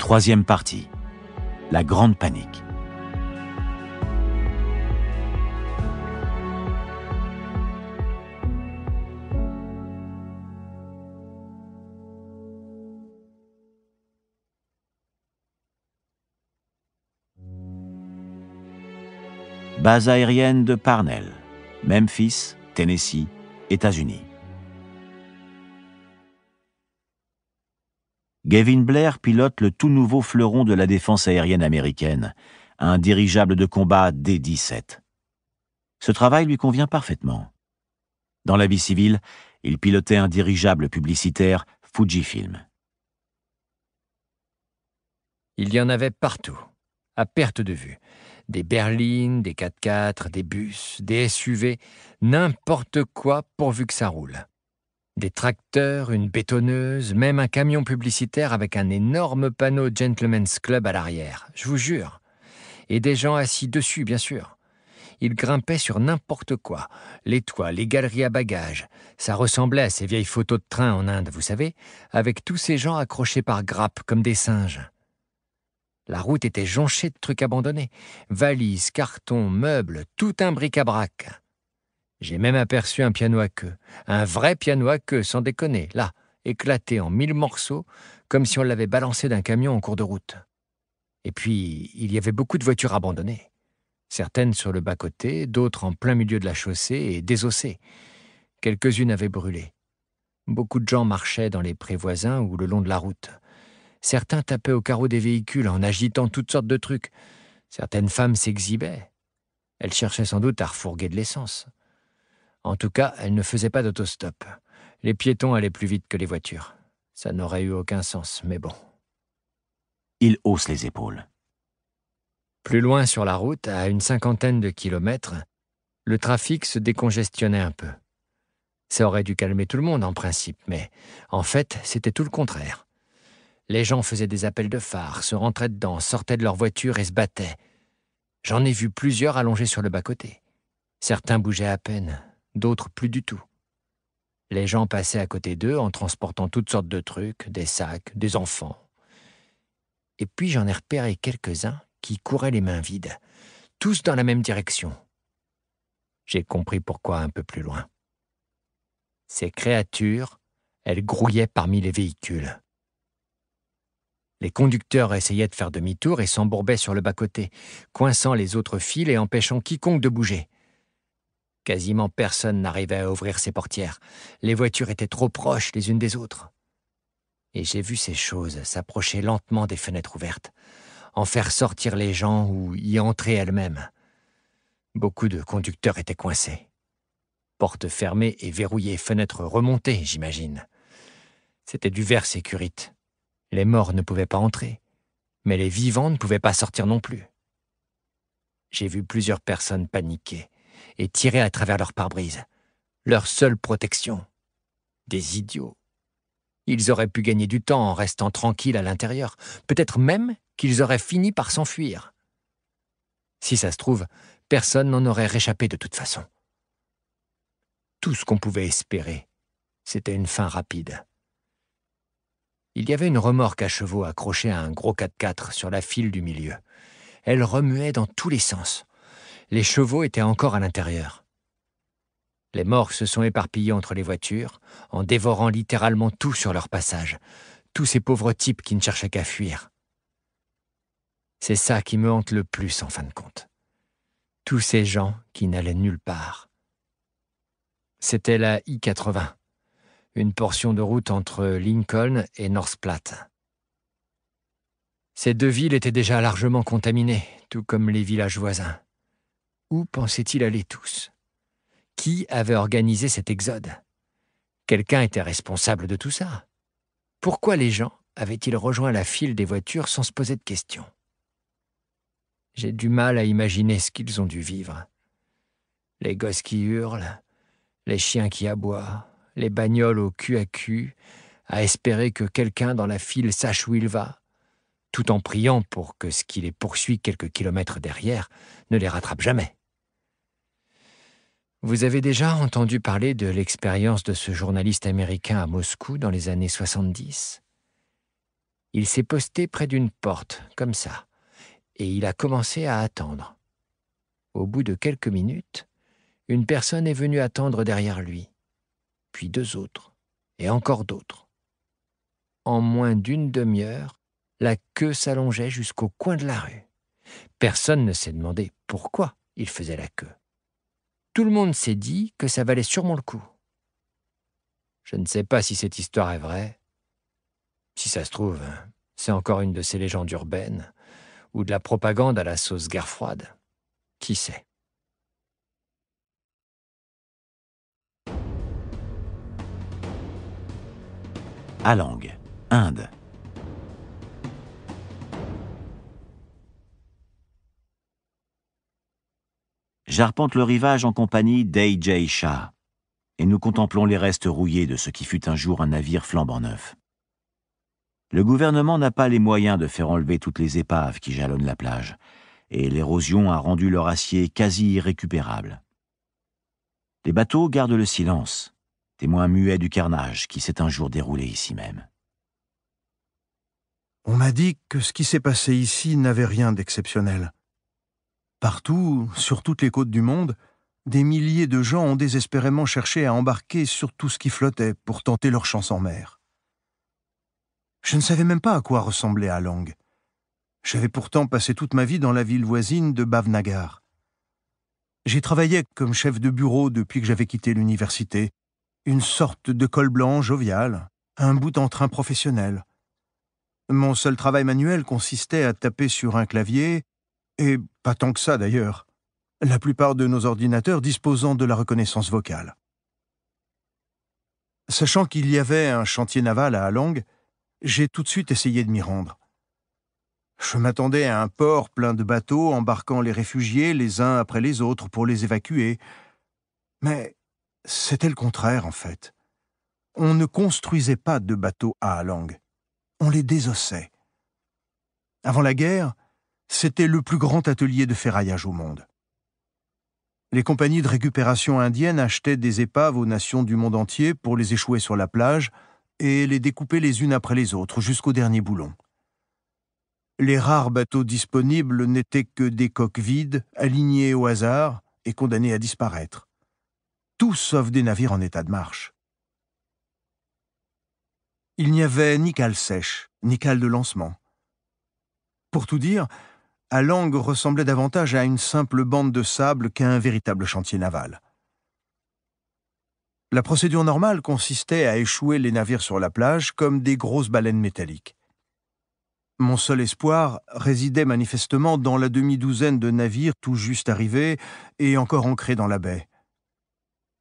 Troisième partie. La grande panique. Base aérienne de Parnell, Memphis, Tennessee, États-Unis. Gavin Blair pilote le tout nouveau fleuron de la défense aérienne américaine, un dirigeable de combat D-17. Ce travail lui convient parfaitement. Dans la vie civile, il pilotait un dirigeable publicitaire Fujifilm. Il y en avait partout, à perte de vue. Des berlines, des 4x4, des bus, des SUV, n'importe quoi pourvu que ça roule. Des tracteurs, une bétonneuse, même un camion publicitaire avec un énorme panneau Gentleman's Club à l'arrière, je vous jure. Et des gens assis dessus, bien sûr. Ils grimpaient sur n'importe quoi, les toits, les galeries à bagages. Ça ressemblait à ces vieilles photos de train en Inde, vous savez, avec tous ces gens accrochés par grappes comme des singes. La route était jonchée de trucs abandonnés. Valises, cartons, meubles, tout un bric-à-brac. J'ai même aperçu un piano à queue. Un vrai piano à queue, sans déconner, là, éclaté en 1000 morceaux, comme si on l'avait balancé d'un camion en cours de route. Et puis, il y avait beaucoup de voitures abandonnées. Certaines sur le bas-côté, d'autres en plein milieu de la chaussée et désossées. Quelques-unes avaient brûlé. Beaucoup de gens marchaient dans les prés voisins ou le long de la route. Certains tapaient au carreau des véhicules en agitant toutes sortes de trucs. Certaines femmes s'exhibaient. Elles cherchaient sans doute à refourguer de l'essence. En tout cas, elles ne faisaient pas d'autostop. Les piétons allaient plus vite que les voitures. Ça n'aurait eu aucun sens, mais bon. Il hausse les épaules. Plus loin sur la route, à une 50aine de kilomètres, le trafic se décongestionnait un peu. Ça aurait dû calmer tout le monde en principe, mais en fait, c'était tout le contraire. Les gens faisaient des appels de phare, se rentraient dedans, sortaient de leur voiture et se battaient. J'en ai vu plusieurs allongés sur le bas-côté. Certains bougeaient à peine, d'autres plus du tout. Les gens passaient à côté d'eux en transportant toutes sortes de trucs, des sacs, des enfants. Et puis j'en ai repéré quelques-uns qui couraient les mains vides, tous dans la même direction. J'ai compris pourquoi un peu plus loin. Ces créatures, elles grouillaient parmi les véhicules. Les conducteurs essayaient de faire demi-tour et s'embourbaient sur le bas-côté, coinçant les autres fils et empêchant quiconque de bouger. Quasiment personne n'arrivait à ouvrir ses portières. Les voitures étaient trop proches les unes des autres. Et j'ai vu ces choses s'approcher lentement des fenêtres ouvertes, en faire sortir les gens ou y entrer elles-mêmes. Beaucoup de conducteurs étaient coincés. Portes fermées et verrouillées, fenêtres remontées, j'imagine. C'était du verre sécurite. Les morts ne pouvaient pas entrer, mais les vivants ne pouvaient pas sortir non plus. J'ai vu plusieurs personnes paniquer et tirer à travers leur pare-brise. Leur seule protection. Des idiots. Ils auraient pu gagner du temps en restant tranquilles à l'intérieur. Peut-être même qu'ils auraient fini par s'enfuir. Si ça se trouve, personne n'en aurait réchappé de toute façon. Tout ce qu'on pouvait espérer, c'était une fin rapide. Il y avait une remorque à chevaux accrochée à un gros 4x4 sur la file du milieu. Elle remuait dans tous les sens. Les chevaux étaient encore à l'intérieur. Les morts se sont éparpillés entre les voitures, en dévorant littéralement tout sur leur passage. Tous ces pauvres types qui ne cherchaient qu'à fuir. C'est ça qui me hante le plus, en fin de compte. Tous ces gens qui n'allaient nulle part. C'était la I-80. Une portion de route entre Lincoln et North Platte. Ces deux villes étaient déjà largement contaminées, tout comme les villages voisins. Où pensaient-ils aller tous? Qui avait organisé cet exode? Quelqu'un était responsable de tout ça. Pourquoi les gens avaient-ils rejoint la file des voitures sans se poser de questions? J'ai du mal à imaginer ce qu'ils ont dû vivre. Les gosses qui hurlent, les chiens qui aboient, les bagnoles au cul à cul, à espérer que quelqu'un dans la file sache où il va, tout en priant pour que ce qui les poursuit quelques kilomètres derrière ne les rattrape jamais. Vous avez déjà entendu parler de l'expérience de ce journaliste américain à Moscou dans les années 70 ? Il s'est posté près d'une porte, comme ça, et il a commencé à attendre. Au bout de quelques minutes, une personne est venue attendre derrière lui, puis 2 autres, et encore d'autres. En moins d'une demi-heure, la queue s'allongeait jusqu'au coin de la rue. Personne ne s'est demandé pourquoi il faisait la queue. Tout le monde s'est dit que ça valait sûrement le coup. Je ne sais pas si cette histoire est vraie. Si ça se trouve, c'est encore une de ces légendes urbaines, ou de la propagande à la sauce guerre froide. Qui sait? Alang, Inde. J'arpente le rivage en compagnie d'A.J. Shah, et nous contemplons les restes rouillés de ce qui fut un jour un navire flambant neuf. Le gouvernement n'a pas les moyens de faire enlever toutes les épaves qui jalonnent la plage, et l'érosion a rendu leur acier quasi irrécupérable. Les bateaux gardent le silence, témoins muets du carnage qui s'est un jour déroulé ici même. On m'a dit que ce qui s'est passé ici n'avait rien d'exceptionnel. Partout, sur toutes les côtes du monde, des milliers de gens ont désespérément cherché à embarquer sur tout ce qui flottait pour tenter leur chance en mer. Je ne savais même pas à quoi ressemblait Alang. J'avais pourtant passé toute ma vie dans la ville voisine de Bhavnagar. J'y travaillais comme chef de bureau depuis que j'avais quitté l'université, une sorte de col blanc jovial, un bout en train professionnel. Mon seul travail manuel consistait à taper sur un clavier, et pas tant que ça d'ailleurs, la plupart de nos ordinateurs disposant de la reconnaissance vocale. Sachant qu'il y avait un chantier naval à Alang, j'ai tout de suite essayé de m'y rendre. Je m'attendais à un port plein de bateaux embarquant les réfugiés les uns après les autres pour les évacuer. Mais c'était le contraire en fait. On ne construisait pas de bateaux à Alang. On les désossait. Avant la guerre, c'était le plus grand atelier de ferraillage au monde. Les compagnies de récupération indiennes achetaient des épaves aux nations du monde entier pour les échouer sur la plage et les découper les unes après les autres jusqu'au dernier boulon. Les rares bateaux disponibles n'étaient que des coques vides, alignés au hasard et condamnés à disparaître. Tout sauf des navires en état de marche. Il n'y avait ni cale sèche, ni cale de lancement. Pour tout dire, Alang ressemblait davantage à une simple bande de sable qu'à un véritable chantier naval. La procédure normale consistait à échouer les navires sur la plage comme des grosses baleines métalliques. Mon seul espoir résidait manifestement dans la demi-douzaine de navires tout juste arrivés et encore ancrés dans la baie.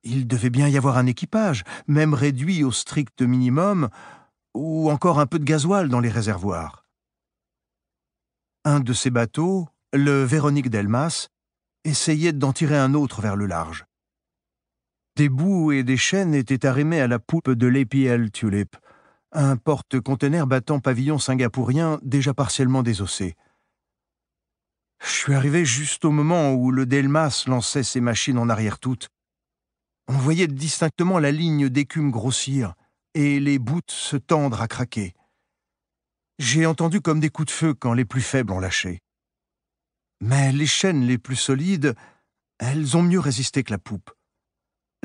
Il devait bien y avoir un équipage, même réduit au strict minimum, ou encore un peu de gasoil dans les réservoirs. Un de ces bateaux, le Véronique Delmas, essayait d'en tirer un autre vers le large. Des bouts et des chaînes étaient arrimés à la poupe de l'APL Tulip, un porte-container battant pavillon singapourien déjà partiellement désossé. Je suis arrivé juste au moment où le Delmas lançait ses machines en arrière-toute. On voyait distinctement la ligne d'écume grossir et les bouts se tendre à craquer. J'ai entendu comme des coups de feu quand les plus faibles ont lâché. Mais les chaînes les plus solides, elles ont mieux résisté que la poupe.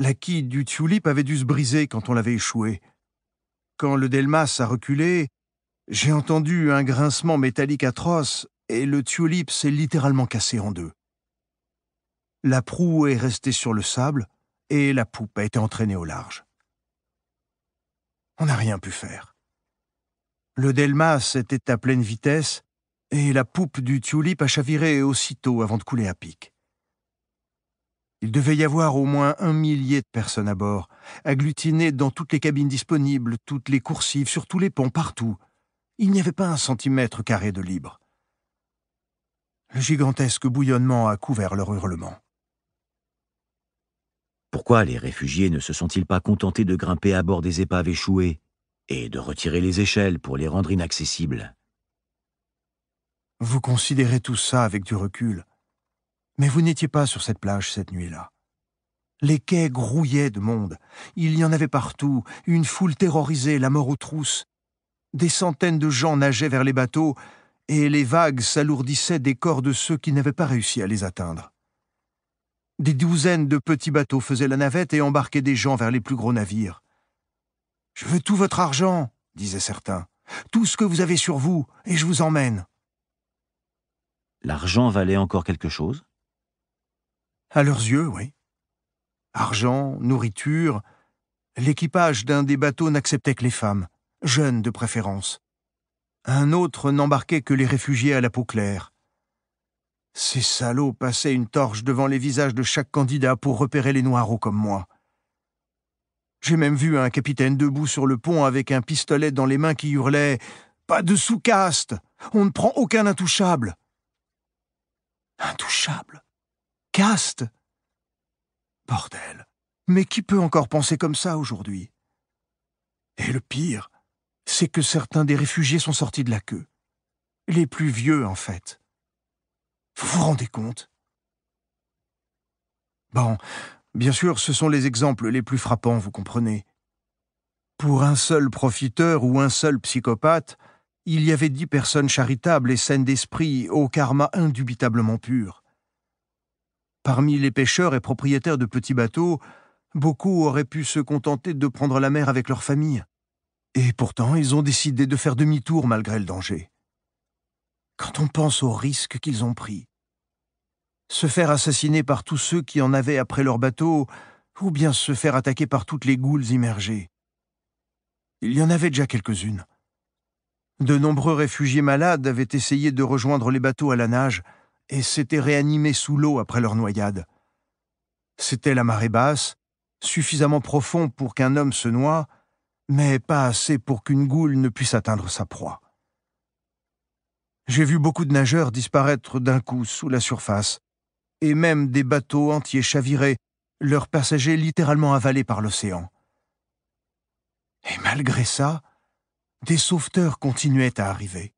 La quille du Tulip avait dû se briser quand on l'avait échoué. Quand le Delmas a reculé, j'ai entendu un grincement métallique atroce et le Tulip s'est littéralement cassé en deux. La proue est restée sur le sable et la poupe a été entraînée au large. On n'a rien pu faire. Le Delmas était à pleine vitesse et la poupe du Tulip a chaviré aussitôt avant de couler à pic. Il devait y avoir au moins 1 millier de personnes à bord, agglutinées dans toutes les cabines disponibles, toutes les coursives, sur tous les ponts, partout. Il n'y avait pas 1 centimètre carré de libre. Le gigantesque bouillonnement a couvert leur hurlement. Pourquoi les réfugiés ne se sont-ils pas contentés de grimper à bord des épaves échouées et de retirer les échelles pour les rendre inaccessibles? Vous considérez tout ça avec du recul. Mais vous n'étiez pas sur cette plage cette nuit-là. Les quais grouillaient de monde. Il y en avait partout, une foule terrorisée, la mort aux trousses. Des centaines de gens nageaient vers les bateaux et les vagues s'alourdissaient des corps de ceux qui n'avaient pas réussi à les atteindre. Des douzaines de petits bateaux faisaient la navette et embarquaient des gens vers les plus gros navires. « Je veux tout votre argent, » disaient certains. « Tout ce que vous avez sur vous, et je vous emmène. » L'argent valait encore quelque chose? À leurs yeux, oui. Argent, nourriture. L'équipage d'un des bateaux n'acceptait que les femmes, jeunes de préférence. Un autre n'embarquait que les réfugiés à la peau claire. Ces salauds passaient une torche devant les visages de chaque candidat pour repérer les noireaux comme moi. J'ai même vu un capitaine debout sur le pont avec un pistolet dans les mains qui hurlait « Pas de sous-caste! On ne prend aucun intouchable !» Intouchable? Caste? Bordel! Mais qui peut encore penser comme ça aujourd'hui? Et le pire, c'est que certains des réfugiés sont sortis de la queue. Les plus vieux, en fait. Vous vous rendez compte? Bon, bien sûr, ce sont les exemples les plus frappants, vous comprenez. Pour un seul profiteur ou un seul psychopathe, il y avait 10 personnes charitables et saines d'esprit au karma indubitablement pur. Parmi les pêcheurs et propriétaires de petits bateaux, beaucoup auraient pu se contenter de prendre la mer avec leur famille. Et pourtant, ils ont décidé de faire demi-tour malgré le danger. Quand on pense aux risques qu'ils ont pris, se faire assassiner par tous ceux qui en avaient après leur bateau, ou bien se faire attaquer par toutes les goules immergées. Il y en avait déjà quelques-unes. De nombreux réfugiés malades avaient essayé de rejoindre les bateaux à la nage et s'étaient réanimés sous l'eau après leur noyade. C'était la marée basse, suffisamment profond pour qu'un homme se noie, mais pas assez pour qu'une goule ne puisse atteindre sa proie. J'ai vu beaucoup de nageurs disparaître d'un coup sous la surface, et même des bateaux entiers chavirer, leurs passagers littéralement avalés par l'océan. Et malgré ça, des sauveteurs continuaient à arriver.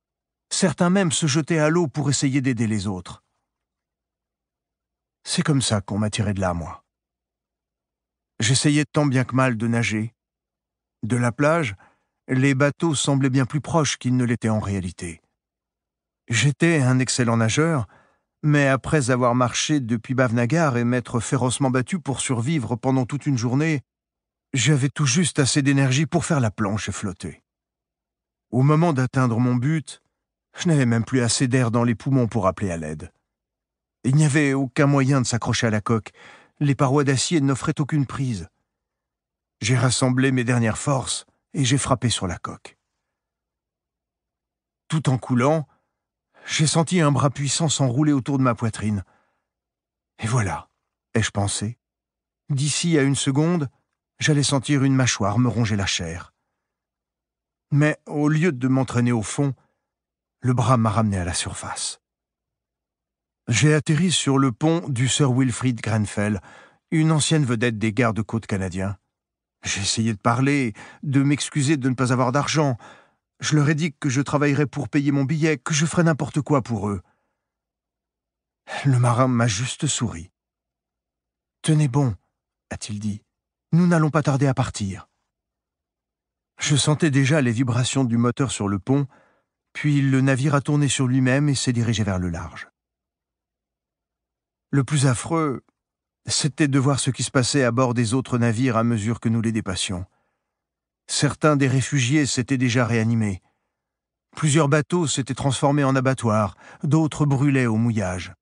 Certains même se jetaient à l'eau pour essayer d'aider les autres. C'est comme ça qu'on m'a tiré de là, moi. J'essayais tant bien que mal de nager. De la plage, les bateaux semblaient bien plus proches qu'ils ne l'étaient en réalité. J'étais un excellent nageur, mais après avoir marché depuis Bhavnagar et m'être férocement battu pour survivre pendant toute une journée, j'avais tout juste assez d'énergie pour faire la planche et flotter. Au moment d'atteindre mon but, je n'avais même plus assez d'air dans les poumons pour appeler à l'aide. Il n'y avait aucun moyen de s'accrocher à la coque. Les parois d'acier n'offraient aucune prise. J'ai rassemblé mes dernières forces et j'ai frappé sur la coque. Tout en coulant, j'ai senti un bras puissant s'enrouler autour de ma poitrine. Et voilà, ai-je pensé. D'ici à une seconde, j'allais sentir une mâchoire me ronger la chair. Mais au lieu de m'entraîner au fond, le bras m'a ramené à la surface. J'ai atterri sur le pont du Sir Wilfrid Grenfell, une ancienne vedette des gardes-côtes canadiens. J'ai essayé de parler, de m'excuser de ne pas avoir d'argent. Je leur ai dit que je travaillerais pour payer mon billet, que je ferais n'importe quoi pour eux. Le marin m'a juste souri. « Tenez bon, » a-t-il dit. « Nous n'allons pas tarder à partir. » Je sentais déjà les vibrations du moteur sur le pont, puis le navire a tourné sur lui-même et s'est dirigé vers le large. Le plus affreux, c'était de voir ce qui se passait à bord des autres navires à mesure que nous les dépassions. Certains des réfugiés s'étaient déjà réanimés. Plusieurs bateaux s'étaient transformés en abattoirs, d'autres brûlaient au mouillage.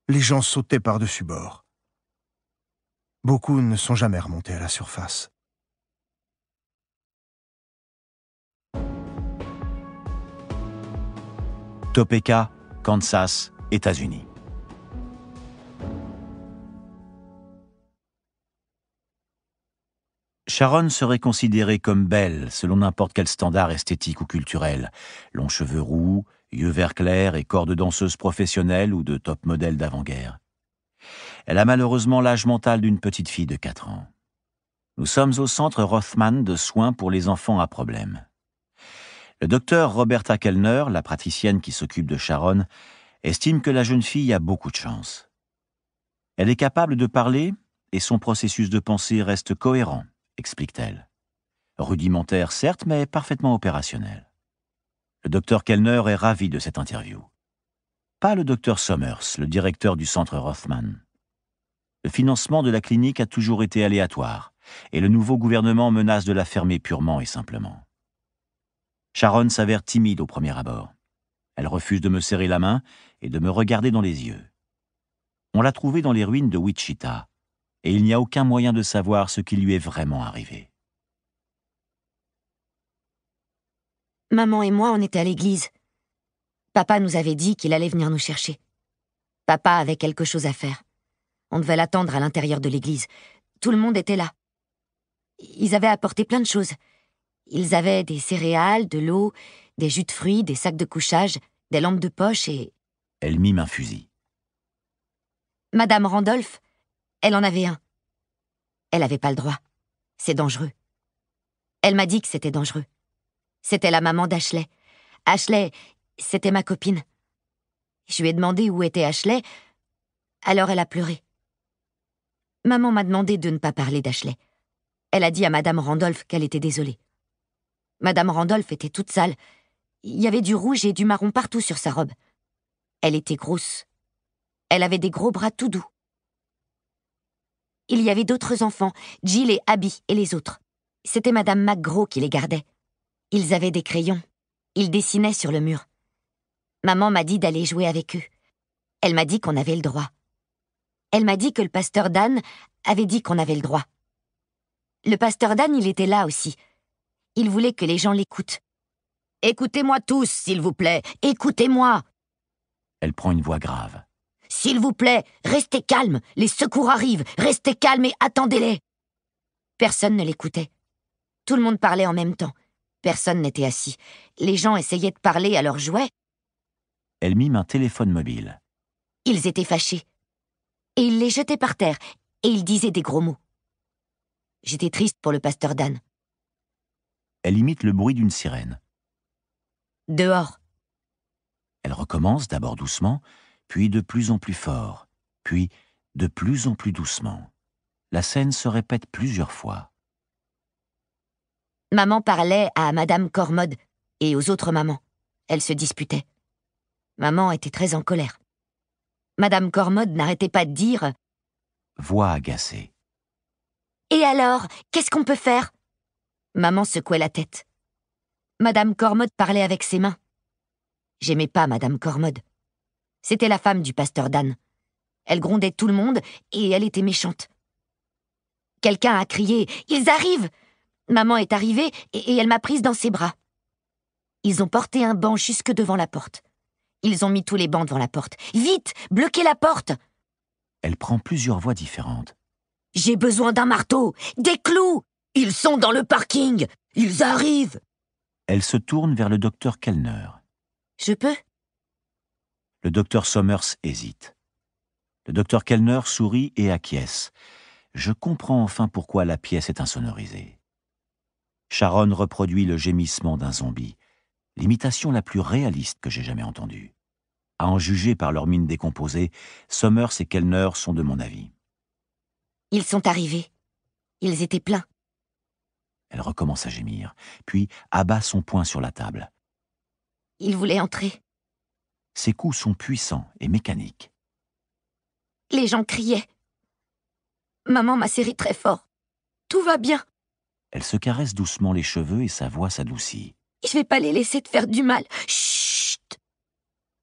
Les gens sautaient par-dessus bord. Beaucoup ne sont jamais remontés à la surface. Topeka, Kansas, États-Unis. Sharon serait considérée comme belle selon n'importe quel standard esthétique ou culturel. Longs cheveux roux, yeux vert clair et corps de danseuse professionnelle ou de top modèle d'avant-guerre. Elle a malheureusement l'âge mental d'une petite fille de 4 ans. Nous sommes au centre Rothman de soins pour les enfants à problème. Le docteur Roberta Kellner, la praticienne qui s'occupe de Sharon, estime que la jeune fille a beaucoup de chance. Elle est capable de parler et son processus de pensée reste cohérent, explique-t-elle. Rudimentaire, certes, mais parfaitement opérationnel. Le docteur Kellner est ravi de cette interview. Pas le docteur Somers, le directeur du centre Rothman. Le financement de la clinique a toujours été aléatoire, et le nouveau gouvernement menace de la fermer purement et simplement. Sharon s'avère timide au premier abord. Elle refuse de me serrer la main et de me regarder dans les yeux. On l'a trouvée dans les ruines de Wichita, et il n'y a aucun moyen de savoir ce qui lui est vraiment arrivé. Maman et moi, on était à l'église. Papa nous avait dit qu'il allait venir nous chercher. Papa avait quelque chose à faire. On devait l'attendre à l'intérieur de l'église. Tout le monde était là. Ils avaient apporté plein de choses. Ils avaient des céréales, de l'eau, des jus de fruits, des sacs de couchage, des lampes de poche et... Elle mime un fusil. Madame Randolph, elle en avait un. Elle avait pas le droit. C'est dangereux. Elle m'a dit que c'était dangereux. C'était la maman d'Ashley. Ashley, c'était ma copine. Je lui ai demandé où était Ashley, alors elle a pleuré. Maman m'a demandé de ne pas parler d'Ashley. Elle a dit à Madame Randolph qu'elle était désolée. Madame Randolph était toute sale. Il y avait du rouge et du marron partout sur sa robe. Elle était grosse. Elle avait des gros bras tout doux. Il y avait d'autres enfants, Jill et Abby et les autres. C'était Madame McGraw qui les gardait. Ils avaient des crayons. Ils dessinaient sur le mur. Maman m'a dit d'aller jouer avec eux. Elle m'a dit qu'on avait le droit. Elle m'a dit que le pasteur Dan avait dit qu'on avait le droit. Le pasteur Dan, il était là aussi. Il voulait que les gens l'écoutent. « Écoutez-moi tous, s'il vous plaît, écoutez-moi !» Elle prend une voix grave. « S'il vous plaît, restez calme, les secours arrivent, restez calme et attendez-les !» Personne ne l'écoutait. Tout le monde parlait en même temps. Personne n'était assis. Les gens essayaient de parler à leurs jouets. Elle mime un téléphone mobile. Ils étaient fâchés. Et ils les jetaient par terre, et ils disaient des gros mots. J'étais triste pour le pasteur Dan. Elle imite le bruit d'une sirène. Dehors. Elle recommence d'abord doucement, puis de plus en plus fort, puis de plus en plus doucement. La scène se répète plusieurs fois. Maman parlait à Madame Cormode et aux autres mamans. Elles se disputaient. Maman était très en colère. Madame Cormode n'arrêtait pas de dire « Voix agacée. Et alors, qu'est-ce qu'on peut faire ?» Maman secouait la tête. Madame Cormode parlait avec ses mains. J'aimais pas Madame Cormode. C'était la femme du pasteur Dan. Elle grondait tout le monde et elle était méchante. Quelqu'un a crié « Ils arrivent !» Maman est arrivée et elle m'a prise dans ses bras. Ils ont porté un banc jusque devant la porte. Ils ont mis tous les bancs devant la porte. « Vite, bloquez la porte !» Elle prend plusieurs voix différentes. « J'ai besoin d'un marteau, des clous ! Ils sont dans le parking ! Ils arrivent !» Elle se tourne vers le docteur Kellner. « Je peux ?» Le docteur Somers hésite. Le docteur Kellner sourit et acquiesce. Je comprends enfin pourquoi la pièce est insonorisée. Sharon reproduit le gémissement d'un zombie, l'imitation la plus réaliste que j'ai jamais entendue. À en juger par leur mine décomposée, Somers et Kellner sont de mon avis. Ils sont arrivés. Ils étaient pleins. Elle recommence à gémir, puis abat son poing sur la table. Ils voulaient entrer. Ses coups sont puissants et mécaniques. Les gens criaient. Maman m'a serré très fort. Tout va bien. Elle se caresse doucement les cheveux et sa voix s'adoucit. Je vais pas les laisser te faire du mal. Chut!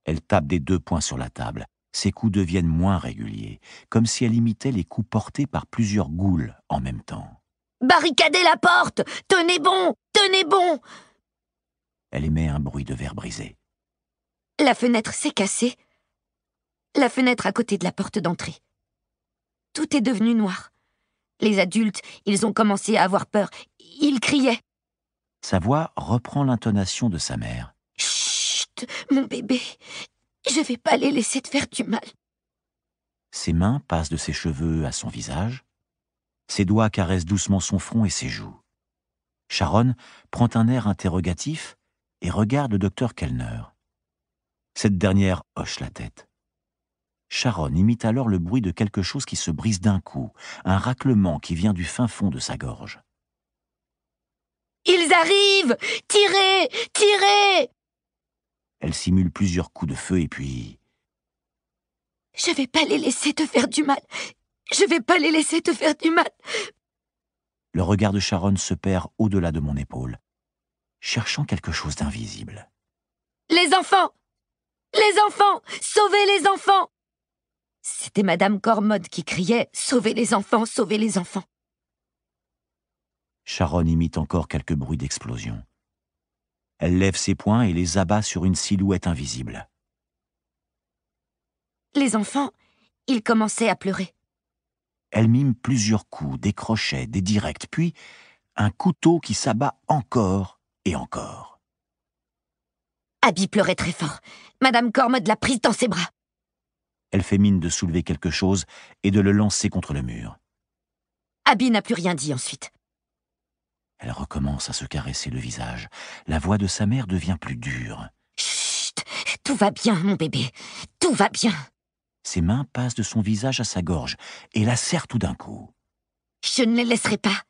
Elle tape des 2 poings sur la table. Ses coups deviennent moins réguliers, comme si elle imitait les coups portés par plusieurs ghouls en même temps. Barricadez la porte! Tenez bon! Tenez bon! Elle émet un bruit de verre brisé. La fenêtre s'est cassée. La fenêtre à côté de la porte d'entrée. Tout est devenu noir. Les adultes, ils ont commencé à avoir peur. Ils criaient. Sa voix reprend l'intonation de sa mère. « Chut, mon bébé, je vais pas les laisser te faire du mal. » Ses mains passent de ses cheveux à son visage. Ses doigts caressent doucement son front et ses joues. Sharon prend un air interrogatif et regarde le docteur Kellner. Cette dernière hoche la tête. Sharon imite alors le bruit de quelque chose qui se brise d'un coup, un raclement qui vient du fin fond de sa gorge. Ils arrivent! Tirez! Tirez! Elle simule plusieurs coups de feu et puis... Je vais pas les laisser te faire du mal. Je vais pas les laisser te faire du mal. Le regard de Sharon se perd au-delà de mon épaule, cherchant quelque chose d'invisible. Les enfants! Les enfants! Sauvez les enfants! C'était Madame Cormode qui criait « Sauvez les enfants! Sauvez les enfants !» Sharon imite encore quelques bruits d'explosion. Elle lève ses poings et les abat sur une silhouette invisible. Les enfants, ils commençaient à pleurer. Elle mime plusieurs coups, des crochets, des directs, puis un couteau qui s'abat encore et encore. Abby pleurait très fort. Madame Cormode l'a prise dans ses bras. Elle fait mine de soulever quelque chose et de le lancer contre le mur. Abby n'a plus rien dit ensuite. Elle recommence à se caresser le visage. La voix de sa mère devient plus dure. Chut! Tout va bien, mon bébé. Tout va bien. Ses mains passent de son visage à sa gorge et la serrent tout d'un coup. Je ne les laisserai pas.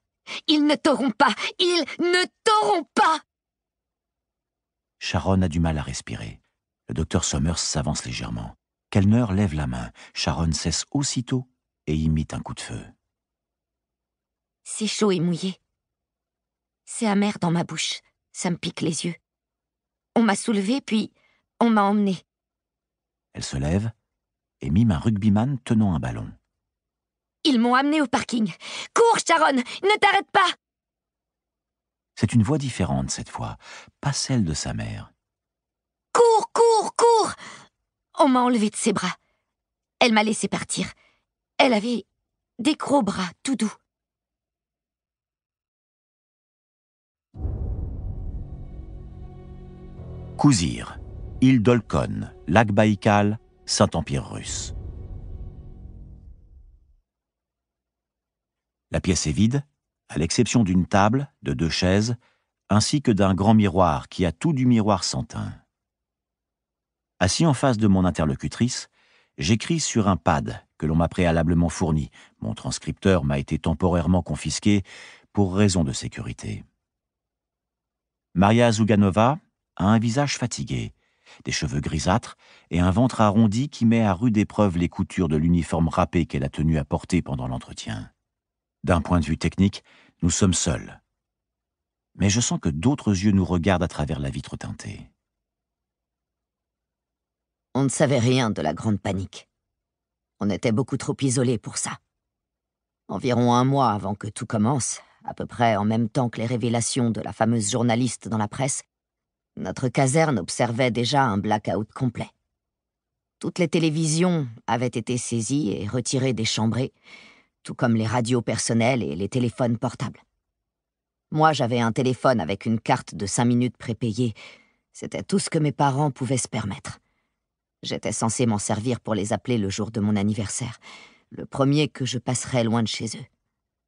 Ils ne t'auront pas. Ils ne t'auront pas. Sharon a du mal à respirer. Le docteur Summers s'avance légèrement. Kellner lève la main. Sharon cesse aussitôt et imite un coup de feu. C'est chaud et mouillé. C'est amer dans ma bouche. Ça me pique les yeux. On m'a soulevée, puis on m'a emmenée. Elle se lève et mime un rugbyman tenant un ballon. Ils m'ont amenée au parking. Cours, Sharon! Ne t'arrête pas! C'est une voix différente cette fois, pas celle de sa mère. Cours, cours, cours! On m'a enlevée de ses bras. Elle m'a laissé partir. Elle avait des gros bras tout doux. Kouzir, île d'Olkhon, lac Baïkal, Saint-Empire russe. La pièce est vide, à l'exception d'une table, de 2 chaises, ainsi que d'un grand miroir qui a tout du miroir sans teint. Assis en face de mon interlocutrice, j'écris sur un pad que l'on m'a préalablement fourni. Mon transcripteur m'a été temporairement confisqué pour raison de sécurité. Maria Zouganova a un visage fatigué, des cheveux grisâtres et un ventre arrondi qui met à rude épreuve les coutures de l'uniforme râpé qu'elle a tenu à porter pendant l'entretien. D'un point de vue technique, nous sommes seuls. Mais je sens que d'autres yeux nous regardent à travers la vitre teintée. On ne savait rien de la grande panique. On était beaucoup trop isolés pour ça. Environ 1 mois avant que tout commence, à peu près en même temps que les révélations de la fameuse journaliste dans la presse, notre caserne observait déjà un blackout complet. Toutes les télévisions avaient été saisies et retirées des chambrées, tout comme les radios personnelles et les téléphones portables. Moi, j'avais un téléphone avec une carte de 5 minutes prépayée. C'était tout ce que mes parents pouvaient se permettre. J'étais censé m'en servir pour les appeler le jour de mon anniversaire, le premier que je passerais loin de chez eux.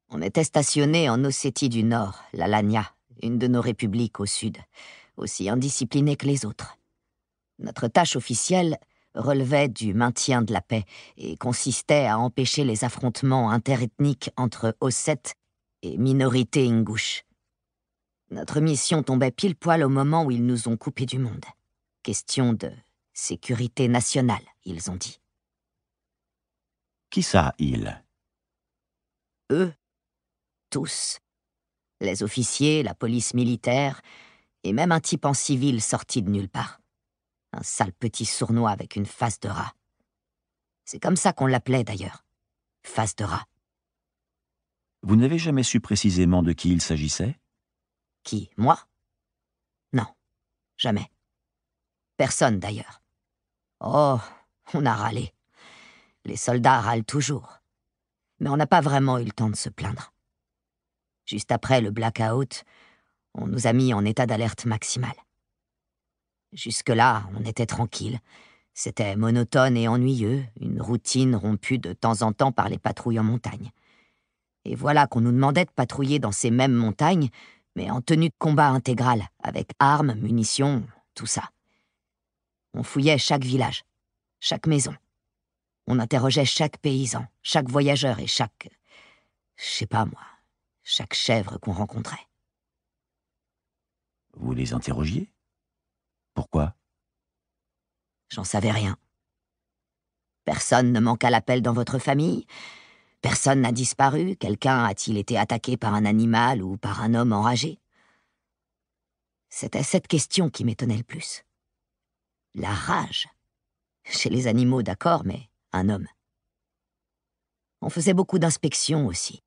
On était stationnés en Ossétie du Nord, l'Alania, une de nos républiques au sud, aussi indisciplinée que les autres. Notre tâche officielle relevait du maintien de la paix et consistait à empêcher les affrontements interethniques entre Ossètes et minorités ingouches. Notre mission tombait pile poil au moment où ils nous ont coupés du monde. Question de sécurité nationale, ils ont dit. Qui ça, ils? Eux, tous. Les officiers, la police militaire, et même un type en civil sorti de nulle part. Un sale petit sournois avec une face de rat. C'est comme ça qu'on l'appelait d'ailleurs. Face de rat. Vous n'avez jamais su précisément de qui il s'agissait? Qui, moi? Non, jamais. Personne d'ailleurs. Oh, on a râlé. Les soldats râlent toujours. Mais on n'a pas vraiment eu le temps de se plaindre. Juste après le blackout, on nous a mis en état d'alerte maximale. Jusque-là, on était tranquille. C'était monotone et ennuyeux, une routine rompue de temps en temps par les patrouilles en montagne. Et voilà qu'on nous demandait de patrouiller dans ces mêmes montagnes, mais en tenue de combat intégrale, avec armes, munitions, tout ça. On fouillait chaque village, chaque maison. On interrogeait chaque paysan, chaque voyageur et chaque... je sais pas moi, chaque chèvre qu'on rencontrait. Vous les interrogiez? Pourquoi? J'en savais rien. Personne ne manqua l'appel dans votre famille? Personne n'a disparu? Quelqu'un a-t-il été attaqué par un animal ou par un homme enragé? C'était cette question qui m'étonnait le plus. La rage. Chez les animaux, d'accord, mais un homme. On faisait beaucoup d'inspections aussi.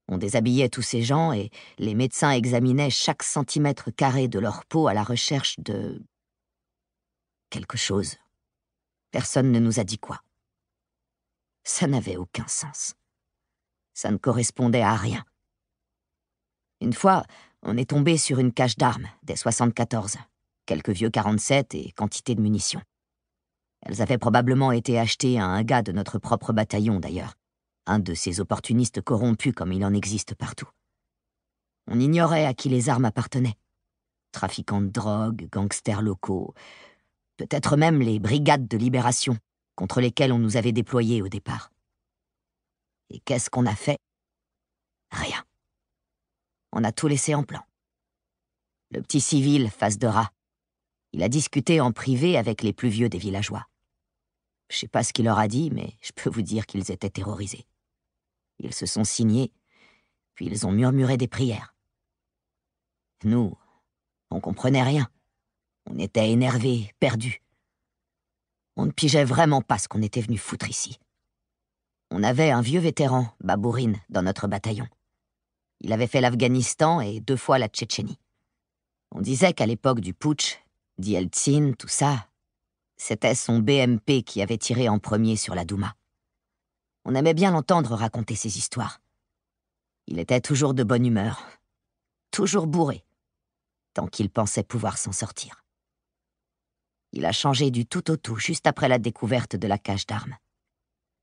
On déshabillait tous ces gens et les médecins examinaient chaque centimètre carré de leur peau à la recherche de... quelque chose. Personne ne nous a dit quoi. Ça n'avait aucun sens. Ça ne correspondait à rien. Une fois, on est tombé sur une cache d'armes, des 74, quelques vieux 47 et quantité de munitions. Elles avaient probablement été achetées à un gars de notre propre bataillon, d'ailleurs. Un de ces opportunistes corrompus comme il en existe partout. On ignorait à qui les armes appartenaient. Trafiquants de drogue, gangsters locaux, peut-être même les brigades de libération contre lesquelles on nous avait déployés au départ. Et qu'est-ce qu'on a fait? Rien. On a tout laissé en plan. Le petit civil, face de rat, il a discuté en privé avec les plus vieux des villageois. Je sais pas ce qu'il leur a dit, mais je peux vous dire qu'ils étaient terrorisés. Ils se sont signés, puis ils ont murmuré des prières. Nous, on comprenait rien. On était énervés, perdus. On ne pigeait vraiment pas ce qu'on était venu foutre ici. On avait un vieux vétéran, Babourine, dans notre bataillon. Il avait fait l'Afghanistan et 2 fois la Tchétchénie. On disait qu'à l'époque du putsch, d'Yeltsin, tout ça, c'était son BMP qui avait tiré en premier sur la Douma. On aimait bien l'entendre raconter ces histoires. Il était toujours de bonne humeur, toujours bourré, tant qu'il pensait pouvoir s'en sortir. Il a changé du tout au tout juste après la découverte de la cache d'armes.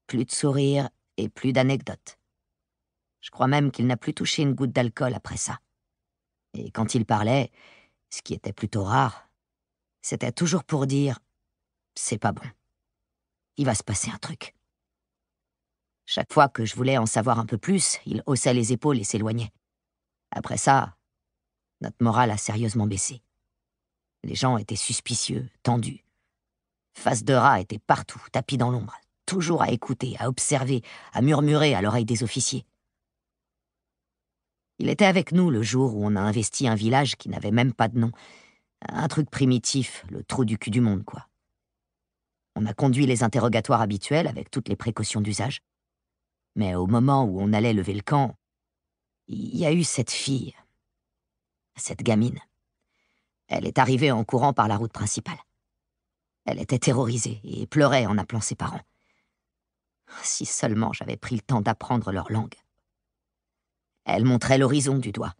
Plus de sourires et plus d'anecdotes. Je crois même qu'il n'a plus touché une goutte d'alcool après ça. Et quand il parlait, ce qui était plutôt rare, c'était toujours pour dire « c'est pas bon. Il va se passer un truc ». Chaque fois que je voulais en savoir un peu plus, il haussait les épaules et s'éloignait. Après ça, notre morale a sérieusement baissé. Les gens étaient suspicieux, tendus. Face de rat était partout, tapis dans l'ombre, toujours à écouter, à observer, à murmurer à l'oreille des officiers. Il était avec nous le jour où on a investi un village qui n'avait même pas de nom. Un truc primitif, le trou du cul du monde, quoi. On a conduit les interrogatoires habituels avec toutes les précautions d'usage. Mais au moment où on allait lever le camp, il y a eu cette fille, cette gamine. Elle est arrivée en courant par la route principale. Elle était terrorisée et pleurait en appelant ses parents. Si seulement j'avais pris le temps d'apprendre leur langue. Elle montrait l'horizon du doigt.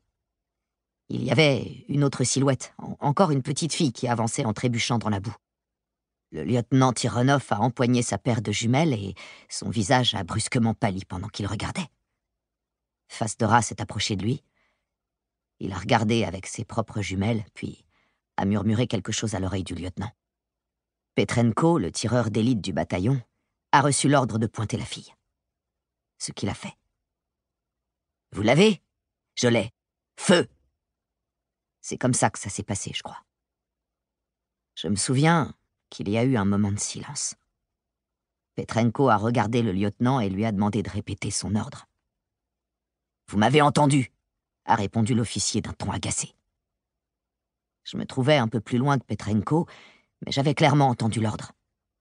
Il y avait une autre silhouette, encore une petite fille qui avançait en trébuchant dans la boue. Le lieutenant Tironov a empoigné sa paire de jumelles et son visage a brusquement pâli pendant qu'il regardait. Face de rat s'est approché de lui. Il a regardé avec ses propres jumelles, puis a murmuré quelque chose à l'oreille du lieutenant. Petrenko, le tireur d'élite du bataillon, a reçu l'ordre de pointer la fille. Ce qu'il a fait. « Vous l'avez ? Je l'ai. Feu !» C'est comme ça que ça s'est passé, je crois. Je me souviens qu'il y a eu un moment de silence. Petrenko a regardé le lieutenant et lui a demandé de répéter son ordre. « Vous m'avez entendu !» a répondu l'officier d'un ton agacé. Je me trouvais un peu plus loin que Petrenko, mais j'avais clairement entendu l'ordre.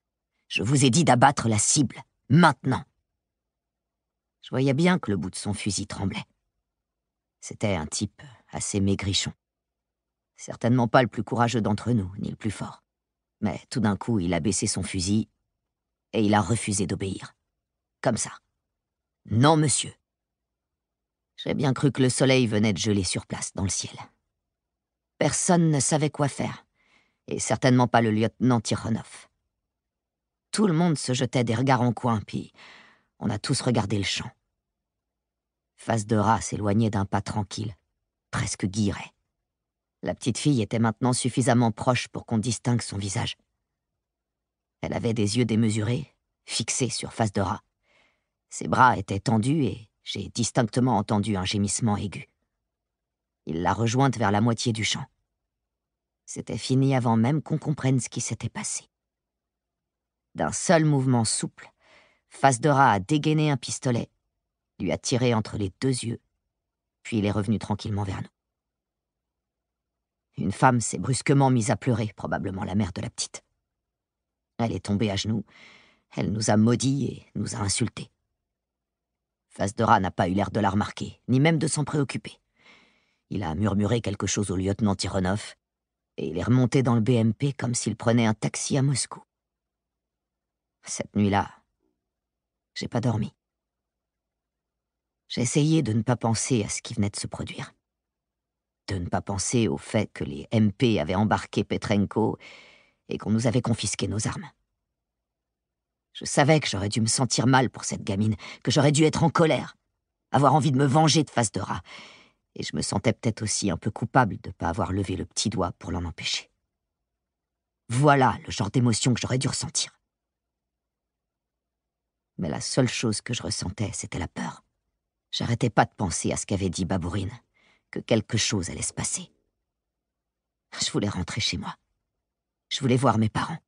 « Je vous ai dit d'abattre la cible, maintenant !» Je voyais bien que le bout de son fusil tremblait. C'était un type assez maigrichon. Certainement pas le plus courageux d'entre nous, ni le plus fort. Mais tout d'un coup, il a baissé son fusil et il a refusé d'obéir. Comme ça. Non, monsieur. J'ai bien cru que le soleil venait de geler sur place, dans le ciel. Personne ne savait quoi faire, et certainement pas le lieutenant Tironov. Tout le monde se jetait des regards en coin, puis on a tous regardé le champ. Face de rat s'éloignait d'un pas tranquille, presque guilleret. La petite fille était maintenant suffisamment proche pour qu'on distingue son visage. Elle avait des yeux démesurés, fixés sur face de rat. Ses bras étaient tendus et j'ai distinctement entendu un gémissement aigu. Il l'a rejointe vers la moitié du champ. C'était fini avant même qu'on comprenne ce qui s'était passé. D'un seul mouvement souple, Fasdora a dégainé un pistolet, lui a tiré entre les 2 yeux, puis il est revenu tranquillement vers nous. Une femme s'est brusquement mise à pleurer, probablement la mère de la petite. Elle est tombée à genoux, elle nous a maudits et nous a insultés. Fasdora n'a pas eu l'air de la remarquer, ni même de s'en préoccuper. Il a murmuré quelque chose au lieutenant Tironov, et il est remonté dans le BMP comme s'il prenait un taxi à Moscou. Cette nuit-là, j'ai pas dormi. J'ai essayé de ne pas penser à ce qui venait de se produire. De ne pas penser au fait que les MP avaient embarqué Petrenko et qu'on nous avait confisqué nos armes. Je savais que j'aurais dû me sentir mal pour cette gamine, que j'aurais dû être en colère, avoir envie de me venger de Fasdora, et je me sentais peut-être aussi un peu coupable de ne pas avoir levé le petit doigt pour l'en empêcher. Voilà le genre d'émotion que j'aurais dû ressentir. Mais la seule chose que je ressentais, c'était la peur. J'arrêtais pas de penser à ce qu'avait dit Babourine, que quelque chose allait se passer. Je voulais rentrer chez moi. Je voulais voir mes parents.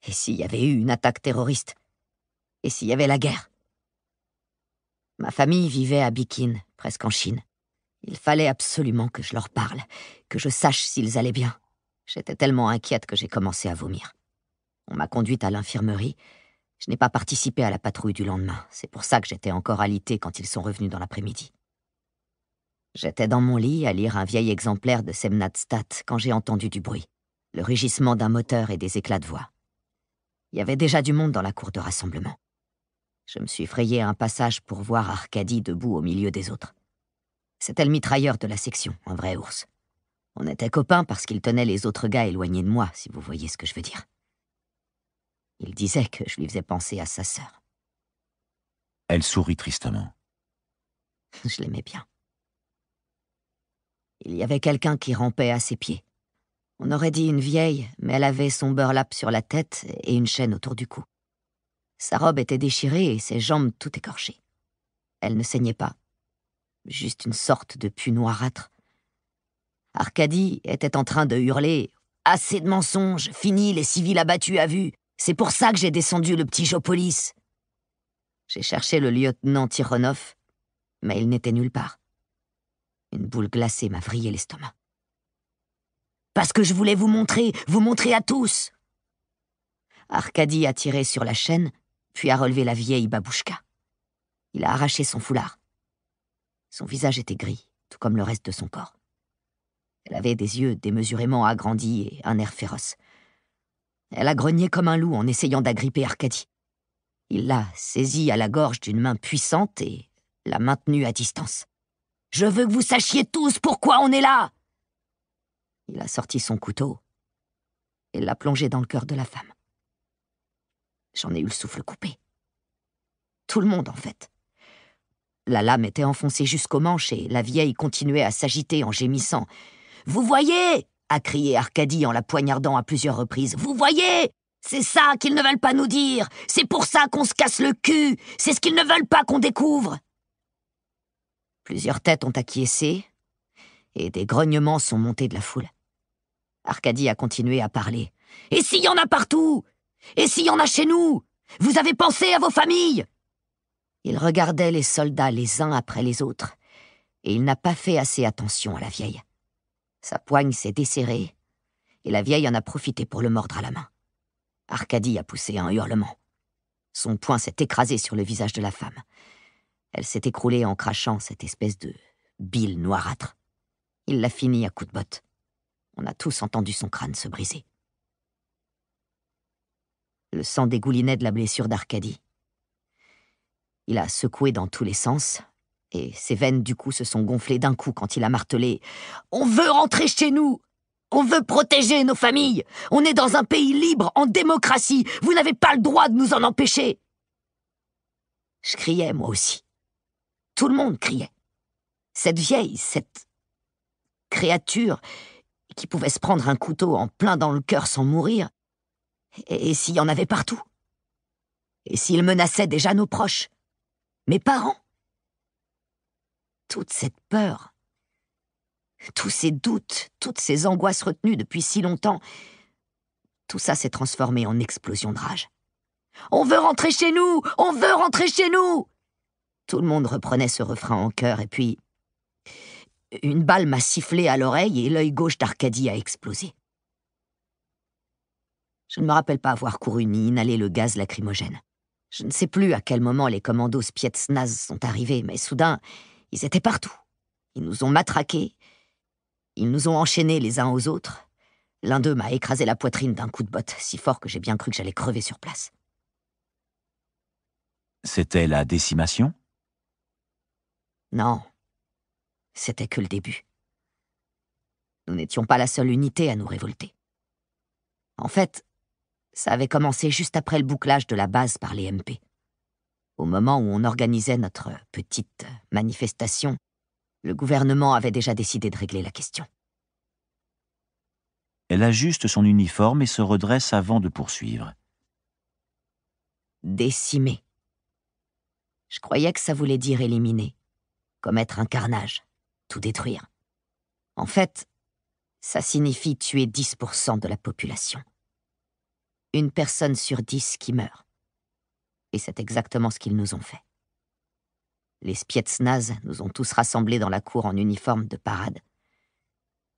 Et s'il y avait eu une attaque terroriste? Et s'il y avait la guerre? Ma famille vivait à Bikin, presque en Chine. Il fallait absolument que je leur parle, que je sache s'ils allaient bien. J'étais tellement inquiète que j'ai commencé à vomir. On m'a conduite à l'infirmerie. Je n'ai pas participé à la patrouille du lendemain. C'est pour ça que j'étais encore alitée quand ils sont revenus dans l'après-midi. J'étais dans mon lit à lire un vieil exemplaire de Semnadstat quand j'ai entendu du bruit, le rugissement d'un moteur et des éclats de voix. Il y avait déjà du monde dans la cour de rassemblement. Je me suis frayé un passage pour voir Arkady debout au milieu des autres. C'était le mitrailleur de la section, un vrai ours. On était copains parce qu'il tenait les autres gars éloignés de moi, si vous voyez ce que je veux dire. Il disait que je lui faisais penser à sa sœur. Elle sourit tristement. Je l'aimais bien. Il y avait quelqu'un qui rampait à ses pieds. On aurait dit une vieille, mais elle avait son burlap sur la tête et une chaîne autour du cou. Sa robe était déchirée et ses jambes tout écorchées. Elle ne saignait pas. Juste une sorte de pus noirâtre. Arkady était en train de hurler « Assez de mensonges, fini les civils abattus à vue. C'est pour ça que j'ai descendu le petit Jopolis. » J'ai cherché le lieutenant Tironov, mais il n'était nulle part. Une boule glacée m'a vrillé l'estomac. « Parce que je voulais vous montrer à tous !» Arkady a tiré sur la chaîne, puis a relevé la vieille babouchka. Il a arraché son foulard. Son visage était gris, tout comme le reste de son corps. Elle avait des yeux démesurément agrandis et un air féroce. Elle a grogné comme un loup en essayant d'agripper Arkady. Il l'a saisie à la gorge d'une main puissante et l'a maintenue à distance. « Je veux que vous sachiez tous pourquoi on est là !» Il a sorti son couteau et l'a plongé dans le cœur de la femme. J'en ai eu le souffle coupé. Tout le monde, en fait. La lame était enfoncée jusqu'au manche et la vieille continuait à s'agiter en gémissant. « Vous voyez !» a crié Arkady en la poignardant à plusieurs reprises. « Vous voyez ! C'est ça qu'ils ne veulent pas nous dire. C'est pour ça qu'on se casse le cul. C'est ce qu'ils ne veulent pas qu'on découvre. » Plusieurs têtes ont acquiescé et des grognements sont montés de la foule. Arkady a continué à parler. « Et s'il y en a partout ? Et s'il y en a chez nous ? Vous avez pensé à vos familles ?» Il regardait les soldats les uns après les autres et il n'a pas fait assez attention à la vieille. Sa poigne s'est desserrée et la vieille en a profité pour le mordre à la main. Arkady a poussé un hurlement. Son poing s'est écrasé sur le visage de la femme. Elle s'est écroulée en crachant cette espèce de bile noirâtre. Il l'a fini à coups de botte. On a tous entendu son crâne se briser. Le sang dégoulinait de la blessure d'Arkady. Il a secoué dans tous les sens, et ses veines du cou se sont gonflées d'un coup quand il a martelé « On veut rentrer chez nous! On veut protéger nos familles! On est dans un pays libre, en démocratie! Vous n'avez pas le droit de nous en empêcher !» Je criais, moi aussi. Tout le monde criait. Cette vieille, cette créature qui pouvait se prendre un couteau en plein dans le cœur sans mourir, et s'il y en avait partout? Et s'il menaçait déjà nos proches? Mes parents? Toute cette peur, Tous ces doutes, toutes ces angoisses retenues depuis si longtemps, tout ça s'est transformé en explosion de rage. « On veut rentrer chez nous! On veut rentrer chez nous !» Tout le monde reprenait ce refrain en chœur, et puis... une balle m'a sifflé à l'oreille et l'œil gauche d'Arcadie a explosé. Je ne me rappelle pas avoir couru ni inhalé le gaz lacrymogène. Je ne sais plus à quel moment les commandos Spetsnaz sont arrivés, mais soudain, ils étaient partout. Ils nous ont matraqués, ils nous ont enchaînés les uns aux autres. L'un d'eux m'a écrasé la poitrine d'un coup de botte, si fort que j'ai bien cru que j'allais crever sur place. C'était la décimation? Non, c'était que le début. Nous n'étions pas la seule unité à nous révolter. En fait, ça avait commencé juste après le bouclage de la base par les MP. Au moment où on organisait notre petite manifestation, le gouvernement avait déjà décidé de régler la question. Elle ajuste son uniforme et se redresse avant de poursuivre. Décimer. Je croyais que ça voulait dire éliminer, commettre un carnage, tout détruire. En fait, ça signifie tuer 10% de la population. Une personne sur 10 qui meurt. Et c'est exactement ce qu'ils nous ont fait. Les Spetsnaz nous ont tous rassemblés dans la cour en uniforme de parade.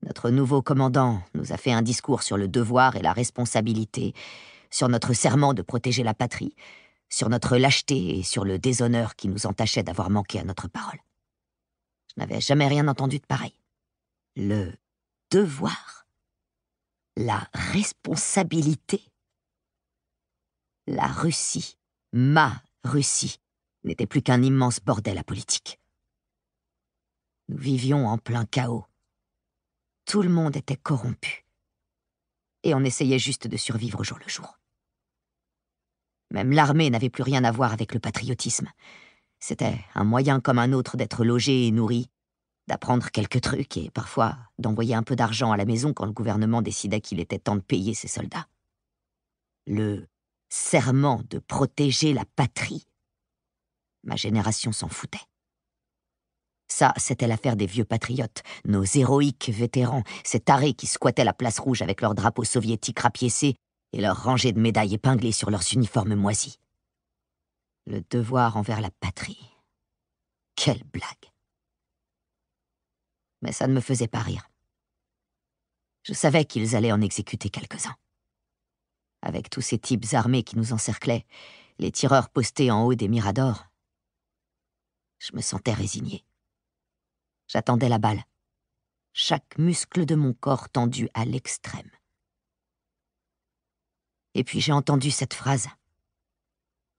Notre nouveau commandant nous a fait un discours sur le devoir et la responsabilité, sur notre serment de protéger la patrie, sur notre lâcheté et sur le déshonneur qui nous entachait d'avoir manqué à notre parole. Je n'avais jamais rien entendu de pareil. Le devoir, la responsabilité. La Russie, ma Russie, n'était plus qu'un immense bordel à politique. Nous vivions en plein chaos. Tout le monde était corrompu. Et on essayait juste de survivre au jour le jour. Même l'armée n'avait plus rien à voir avec le patriotisme. C'était un moyen comme un autre d'être logé et nourri, d'apprendre quelques trucs et parfois d'envoyer un peu d'argent à la maison quand le gouvernement décidait qu'il était temps de payer ses soldats. Le serment de protéger la patrie. Ma génération s'en foutait. Ça, c'était l'affaire des vieux patriotes, nos héroïques vétérans, ces tarés qui squattaient la place rouge avec leurs drapeaux soviétiques rapiécés et leurs rangées de médailles épinglées sur leurs uniformes moisis. Le devoir envers la patrie. Quelle blague. Mais ça ne me faisait pas rire. Je savais qu'ils allaient en exécuter quelques-uns. Avec tous ces types armés qui nous encerclaient, les tireurs postés en haut des miradors, je me sentais résigné. J'attendais la balle, chaque muscle de mon corps tendu à l'extrême. Et puis j'ai entendu cette phrase.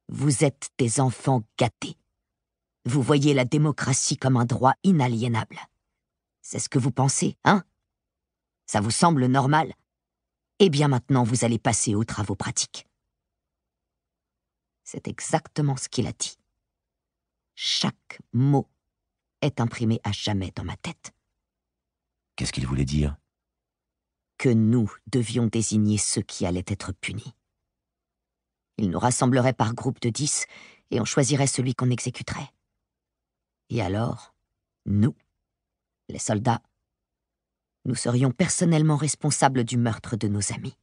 « Vous êtes des enfants gâtés. Vous voyez la démocratie comme un droit inaliénable. C'est ce que vous pensez, hein? Ça vous semble normal? Eh bien maintenant, vous allez passer aux travaux pratiques. » C'est exactement ce qu'il a dit. Chaque mot est imprimé à jamais dans ma tête. Qu'est-ce qu'il voulait dire? Que nous devions désigner ceux qui allaient être punis. Ils nous rassembleraient par groupe de 10 et on choisirait celui qu'on exécuterait. Et alors, nous, les soldats, nous serions personnellement responsables du meurtre de nos amis.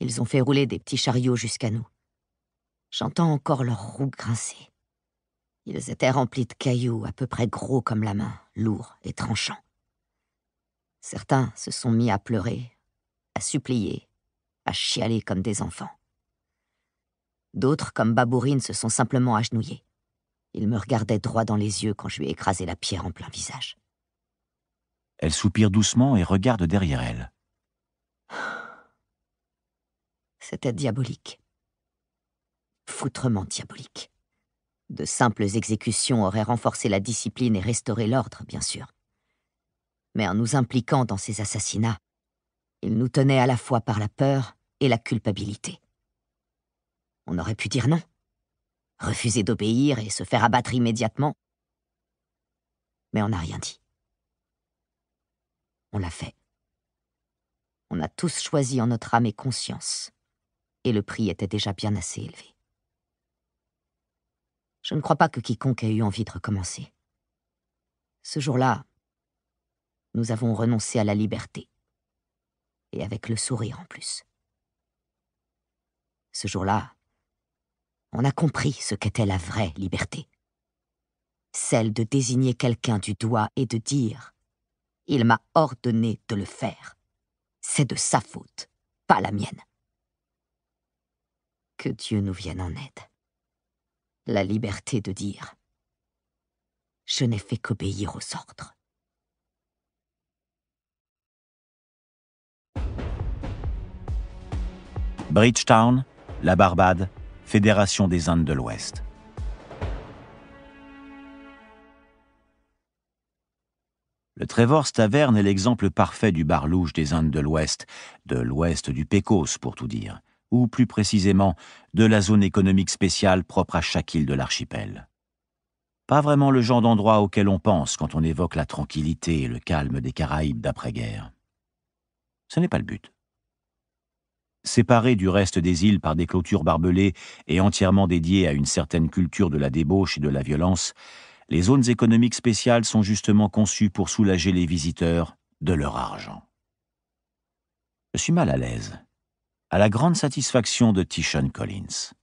Ils ont fait rouler des petits chariots jusqu'à nous. J'entends encore leurs roues grincer. Ils étaient remplis de cailloux à peu près gros comme la main, lourds et tranchants. Certains se sont mis à pleurer, à supplier, à chialer comme des enfants. D'autres, comme Babourine, se sont simplement agenouillés. Il me regardait droit dans les yeux quand je lui ai écrasé la pierre en plein visage. Elle soupire doucement et regarde derrière elle. C'était diabolique. Foutrement diabolique. De simples exécutions auraient renforcé la discipline et restauré l'ordre, bien sûr. Mais en nous impliquant dans ces assassinats, ils nous tenaient à la fois par la peur et la culpabilité. On aurait pu dire non, refuser d'obéir et se faire abattre immédiatement. Mais on n'a rien dit. On l'a fait. On a tous choisi en notre âme et conscience, et le prix était déjà bien assez élevé. Je ne crois pas que quiconque ait eu envie de recommencer. Ce jour-là, nous avons renoncé à la liberté. Et avec le sourire en plus. Ce jour-là, on a compris ce qu'était la vraie liberté. Celle de désigner quelqu'un du doigt et de dire « Il m'a ordonné de le faire. C'est de sa faute, pas la mienne. » Que Dieu nous vienne en aide. La liberté de dire « Je n'ai fait qu'obéir aux ordres. » Bridgetown, la Barbade, Fédération des Indes de l'Ouest. Le Trevor's Tavern est l'exemple parfait du bar louche des Indes de l'Ouest du Pecos pour tout dire, ou plus précisément de la zone économique spéciale propre à chaque île de l'archipel. Pas vraiment le genre d'endroit auquel on pense quand on évoque la tranquillité et le calme des Caraïbes d'après-guerre. Ce n'est pas le but. Séparées du reste des îles par des clôtures barbelées et entièrement dédiées à une certaine culture de la débauche et de la violence, les zones économiques spéciales sont justement conçues pour soulager les visiteurs de leur argent. Je suis mal à l'aise, à la grande satisfaction de Tishon Collins.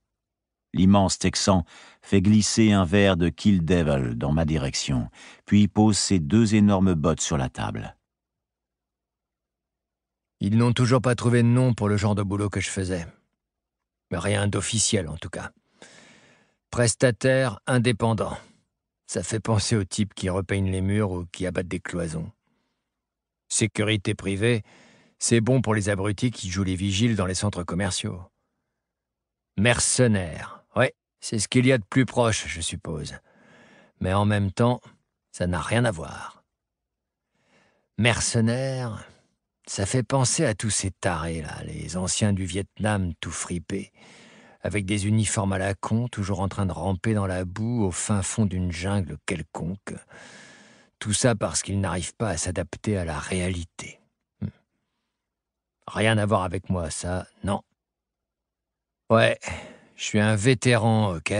L'immense Texan fait glisser un verre de Kill Devil dans ma direction, puis pose ses 2 énormes bottes sur la table. Ils n'ont toujours pas trouvé de nom pour le genre de boulot que je faisais. Mais rien d'officiel, en tout cas. Prestataire indépendant. Ça fait penser aux types qui repeignent les murs ou qui abattent des cloisons. Sécurité privée, c'est bon pour les abrutis qui jouent les vigiles dans les centres commerciaux. Mercenaire, ouais, c'est ce qu'il y a de plus proche, je suppose. Mais en même temps, ça n'a rien à voir. Mercenaire... ça fait penser à tous ces tarés-là, les anciens du Vietnam tout fripés, avec des uniformes à la con, toujours en train de ramper dans la boue au fin fond d'une jungle quelconque. Tout ça parce qu'ils n'arrivent pas à s'adapter à la réalité. Rien à voir avec moi, ça, non. Ouais, je suis un vétéran, ok ?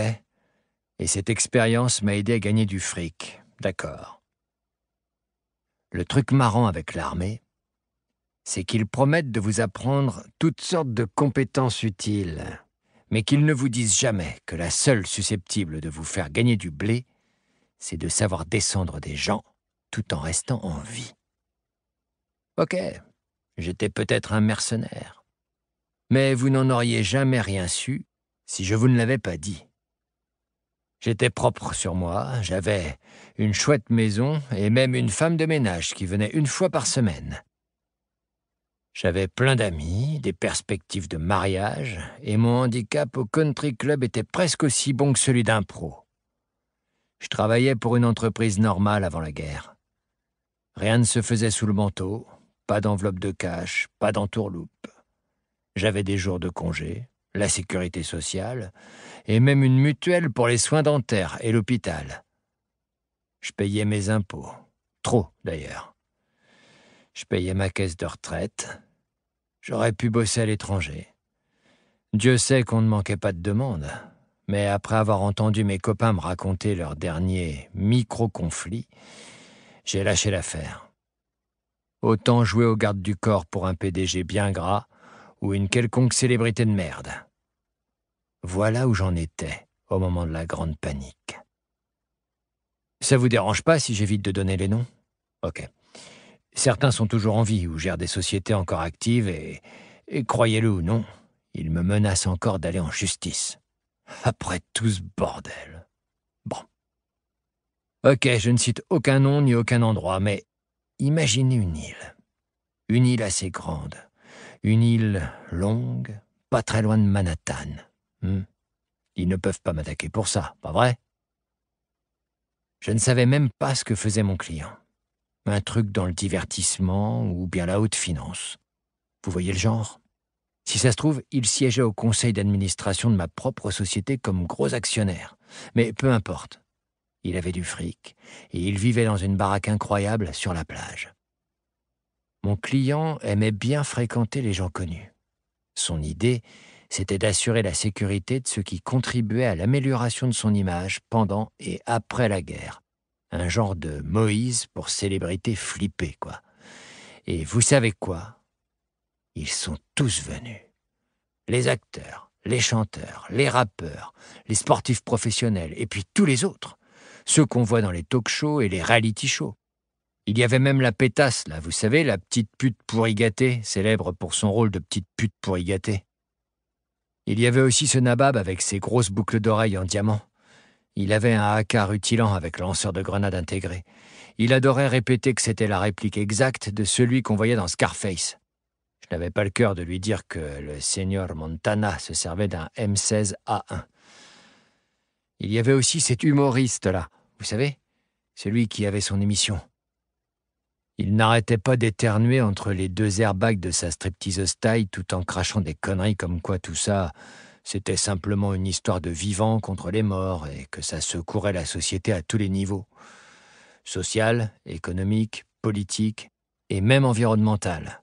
Et cette expérience m'a aidé à gagner du fric, d'accord. Le truc marrant avec l'armée, c'est qu'ils promettent de vous apprendre toutes sortes de compétences utiles, mais qu'ils ne vous disent jamais que la seule susceptible de vous faire gagner du blé, c'est de savoir descendre des gens tout en restant en vie. Ok, j'étais peut-être un mercenaire, mais vous n'en auriez jamais rien su si je vous ne l'avais pas dit. J'étais propre sur moi, j'avais une chouette maison et même une femme de ménage qui venait 1 fois par semaine. J'avais plein d'amis, des perspectives de mariage, et mon handicap au country club était presque aussi bon que celui d'un pro. Je travaillais pour une entreprise normale avant la guerre. Rien ne se faisait sous le manteau, pas d'enveloppe de cash, pas d'entourloupe. J'avais des jours de congé, la sécurité sociale, et même une mutuelle pour les soins dentaires et l'hôpital. Je payais mes impôts, trop d'ailleurs. Je payais ma caisse de retraite. J'aurais pu bosser à l'étranger. Dieu sait qu'on ne manquait pas de demandes. Mais après avoir entendu mes copains me raconter leur dernier micro-conflit, j'ai lâché l'affaire. Autant jouer au garde du corps pour un PDG bien gras ou une quelconque célébrité de merde. Voilà où j'en étais au moment de la grande panique. Ça vous dérange pas si j'évite de donner les noms ? Ok. Certains sont toujours en vie ou gèrent des sociétés encore actives et croyez-le ou non, ils me menacent encore d'aller en justice. Après tout ce bordel. Bon. Ok, je ne cite aucun nom ni aucun endroit, mais imaginez une île. Une île assez grande. Une île longue, pas très loin de Manhattan. Ils ne peuvent pas m'attaquer pour ça, pas vrai ? Je ne savais même pas ce que faisait mon client. Un truc dans le divertissement ou bien la haute finance. Vous voyez le genre ? Si ça se trouve, il siégeait au conseil d'administration de ma propre société comme gros actionnaire. Mais peu importe. Il avait du fric et il vivait dans une baraque incroyable sur la plage. Mon client aimait bien fréquenter les gens connus. Son idée, c'était d'assurer la sécurité de ceux qui contribuaient à l'amélioration de son image pendant et après la guerre. Un genre de Moïse pour célébrité flippée, quoi. Et vous savez quoi? Ils sont tous venus. Les acteurs, les chanteurs, les rappeurs, les sportifs professionnels, et puis tous les autres. Ceux qu'on voit dans les talk-shows et les reality shows. Il y avait même la pétasse, là, vous savez, la petite pute pourri gâtée, célèbre pour son rôle de petite pute pourri gâtée. Il y avait aussi ce nabab avec ses grosses boucles d'oreilles en diamant. Il avait un AK rutilant avec lanceur de grenades intégré. Il adorait répéter que c'était la réplique exacte de celui qu'on voyait dans Scarface. Je n'avais pas le cœur de lui dire que le Seigneur Montana se servait d'un M16A1. Il y avait aussi cet humoriste-là, vous savez, celui qui avait son émission. Il n'arrêtait pas d'éternuer entre les deux airbags de sa stripteaseuse taille tout en crachant des conneries comme quoi tout ça, c'était simplement une histoire de vivants contre les morts et que ça secourait la société à tous les niveaux. Social, économique, politique et même environnemental.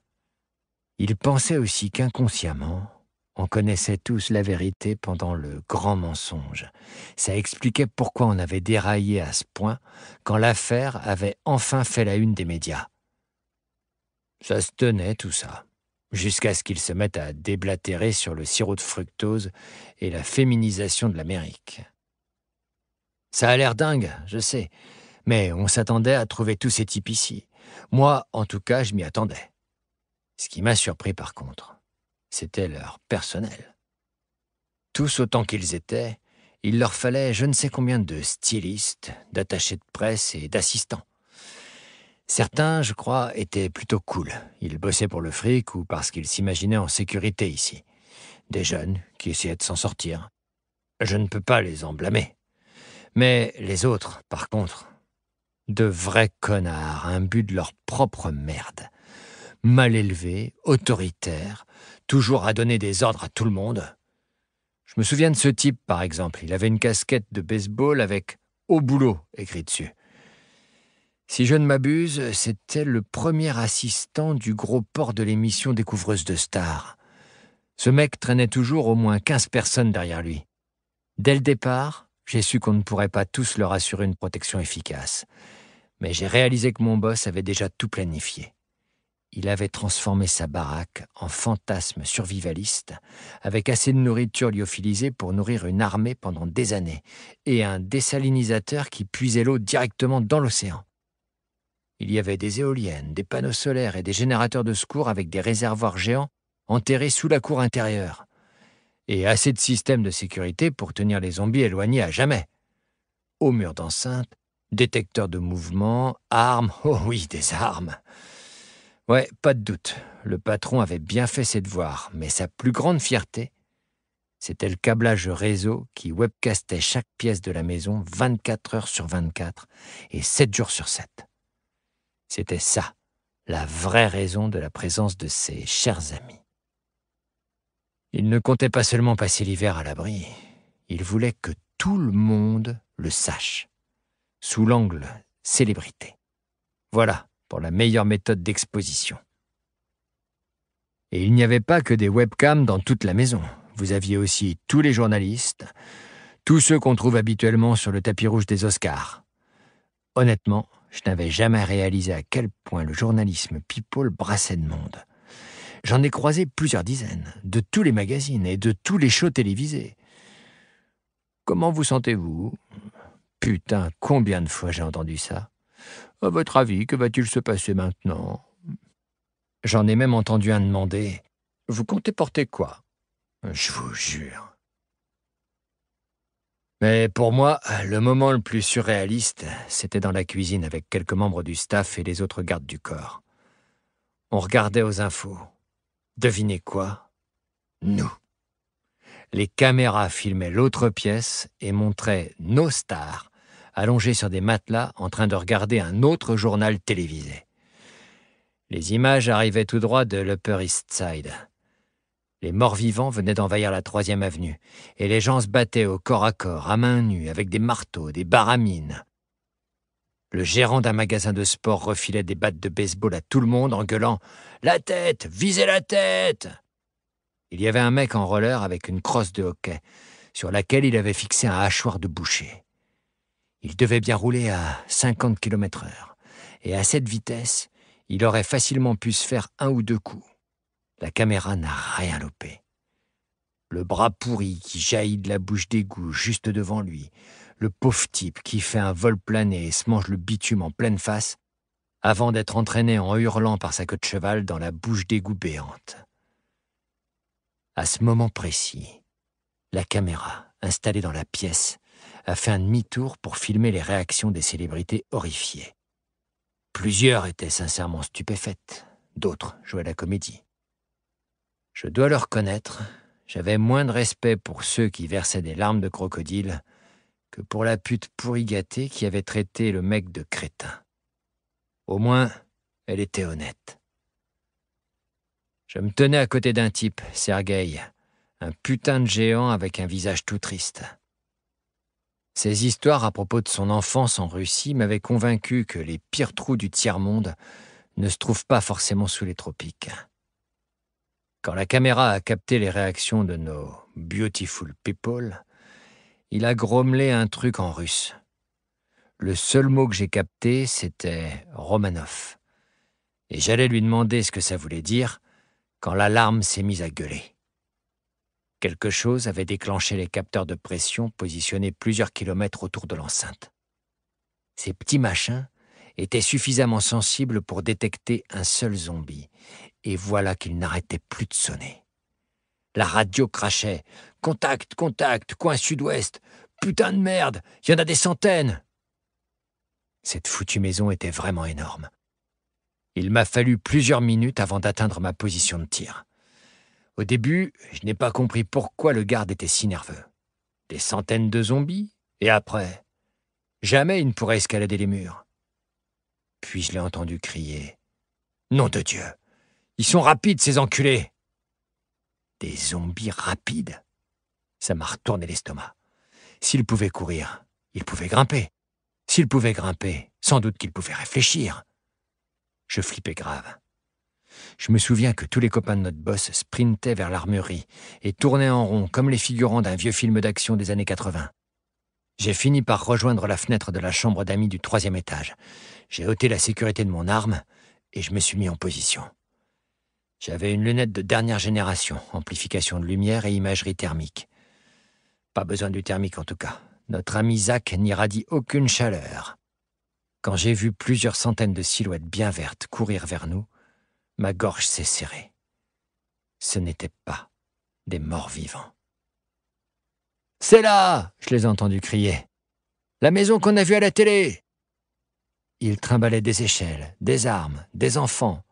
Il pensait aussi qu'inconsciemment, on connaissait tous la vérité pendant le grand mensonge. Ça expliquait pourquoi on avait déraillé à ce point quand l'affaire avait enfin fait la une des médias. Ça se tenait tout ça, jusqu'à ce qu'ils se mettent à déblatérer sur le sirop de fructose et la féminisation de l'Amérique. Ça a l'air dingue, je sais, mais on s'attendait à trouver tous ces types ici. Moi, en tout cas, je m'y attendais. Ce qui m'a surpris par contre, c'était leur personnel. Tous autant qu'ils étaient, il leur fallait je ne sais combien de stylistes, d'attachés de presse et d'assistants. Certains, je crois, étaient plutôt cool. Ils bossaient pour le fric ou parce qu'ils s'imaginaient en sécurité ici. Des jeunes qui essayaient de s'en sortir. Je ne peux pas les en blâmer. Mais les autres, par contre, de vrais connards, imbus de leur propre merde. Mal élevés, autoritaires, toujours à donner des ordres à tout le monde. Je me souviens de ce type, par exemple. Il avait une casquette de baseball avec « Au boulot » écrit dessus. Si je ne m'abuse, c'était le premier assistant du gros port de l'émission Découvreuse de stars. Ce mec traînait toujours au moins 15 personnes derrière lui. Dès le départ, j'ai su qu'on ne pourrait pas tous leur assurer une protection efficace. Mais j'ai réalisé que mon boss avait déjà tout planifié. Il avait transformé sa baraque en fantasme survivaliste, avec assez de nourriture lyophilisée pour nourrir une armée pendant des années, et un désalinisateur qui puisait l'eau directement dans l'océan. Il y avait des éoliennes, des panneaux solaires et des générateurs de secours avec des réservoirs géants enterrés sous la cour intérieure. Et assez de systèmes de sécurité pour tenir les zombies éloignés à jamais. Hauts murs d'enceinte, détecteurs de mouvement, armes, oh oui, des armes. Ouais, pas de doute, le patron avait bien fait ses devoirs, mais sa plus grande fierté, c'était le câblage réseau qui webcastait chaque pièce de la maison 24 heures sur 24 et 7 jours sur 7. C'était ça, la vraie raison de la présence de ses chers amis. Il ne comptait pas seulement passer l'hiver à l'abri, il voulait que tout le monde le sache, sous l'angle célébrité. Voilà pour la meilleure méthode d'exposition. Et il n'y avait pas que des webcams dans toute la maison. Vous aviez aussi tous les journalistes, tous ceux qu'on trouve habituellement sur le tapis rouge des Oscars. Honnêtement, je n'avais jamais réalisé à quel point le journalisme people brassait de monde. J'en ai croisé plusieurs dizaines, de tous les magazines et de tous les shows télévisés. Comment vous sentez-vous? Putain, combien de fois j'ai entendu ça? À votre avis, que va-t-il se passer maintenant? J'en ai même entendu un demander « Vous comptez porter quoi ?» Je vous jure. Mais pour moi, le moment le plus surréaliste, c'était dans la cuisine avec quelques membres du staff et les autres gardes du corps. On regardait aux infos. Devinez quoi? Nous. Les caméras filmaient l'autre pièce et montraient nos stars allongés sur des matelas en train de regarder un autre journal télévisé. Les images arrivaient tout droit de l'Upper East Side. Les morts-vivants venaient d'envahir la 3e avenue, et les gens se battaient au corps à corps, à main nue, avec des marteaux, des baramines. Le gérant d'un magasin de sport refilait des battes de baseball à tout le monde en gueulant « La tête! Visez la tête !» Il y avait un mec en roller avec une crosse de hockey, sur laquelle il avait fixé un hachoir de boucher. Il devait bien rouler à 50 km/h. Et à cette vitesse, il aurait facilement pu se faire 1 ou 2 coups. La caméra n'a rien loupé. Le bras pourri qui jaillit de la bouche d'égout juste devant lui, le pauvre type qui fait un vol plané et se mange le bitume en pleine face, avant d'être entraîné en hurlant par sa queue de cheval dans la bouche d'égout béante. À ce moment précis, la caméra, installée dans la pièce, a fait un demi-tour pour filmer les réactions des célébrités horrifiées. Plusieurs étaient sincèrement stupéfaites, d'autres jouaient la comédie. Je dois le reconnaître, j'avais moins de respect pour ceux qui versaient des larmes de crocodile que pour la pute pourri gâtée qui avait traité le mec de crétin. Au moins, elle était honnête. Je me tenais à côté d'un type, Sergueï, un putain de géant avec un visage tout triste. Ses histoires à propos de son enfance en Russie m'avaient convaincu que les pires trous du tiers-monde ne se trouvent pas forcément sous les tropiques. Quand la caméra a capté les réactions de nos « beautiful people », il a grommelé un truc en russe. Le seul mot que j'ai capté, c'était « Romanov ». Et j'allais lui demander ce que ça voulait dire quand l'alarme s'est mise à gueuler. Quelque chose avait déclenché les capteurs de pression positionnés plusieurs kilomètres autour de l'enceinte. Ces petits machins étaient suffisamment sensibles pour détecter un seul zombie, et voilà qu'il n'arrêtait plus de sonner. La radio crachait « Contact, contact, coin sud-ouest, putain de merde, il y en a des centaines !» Cette foutue maison était vraiment énorme. Il m'a fallu plusieurs minutes avant d'atteindre ma position de tir. Au début, je n'ai pas compris pourquoi le garde était si nerveux. Des centaines de zombies, et après, jamais il ne pourrait escalader les murs. Puis je l'ai entendu crier « Nom de Dieu, ils sont rapides ces enculés !» Des zombies rapides? Ça m'a retourné l'estomac. S'ils pouvaient courir, ils pouvaient grimper. S'ils pouvaient grimper, sans doute qu'ils pouvaient réfléchir. Je flippais grave. Je me souviens que tous les copains de notre boss sprintaient vers l'armurerie et tournaient en rond comme les figurants d'un vieux film d'action des années 80. J'ai fini par rejoindre la fenêtre de la chambre d'amis du 3e étage. J'ai ôté la sécurité de mon arme et je me suis mis en position. J'avais une lunette de dernière génération, amplification de lumière et imagerie thermique. Pas besoin du thermique en tout cas. Notre ami Zach n'irradie aucune chaleur. Quand j'ai vu plusieurs centaines de silhouettes bien vertes courir vers nous, ma gorge s'est serrée. Ce n'étaient pas des morts vivants. « C'est là !» je les ai entendus crier. « La maison qu'on a vue à la télé !» Ils trimbalaient des échelles, des armes, des enfants.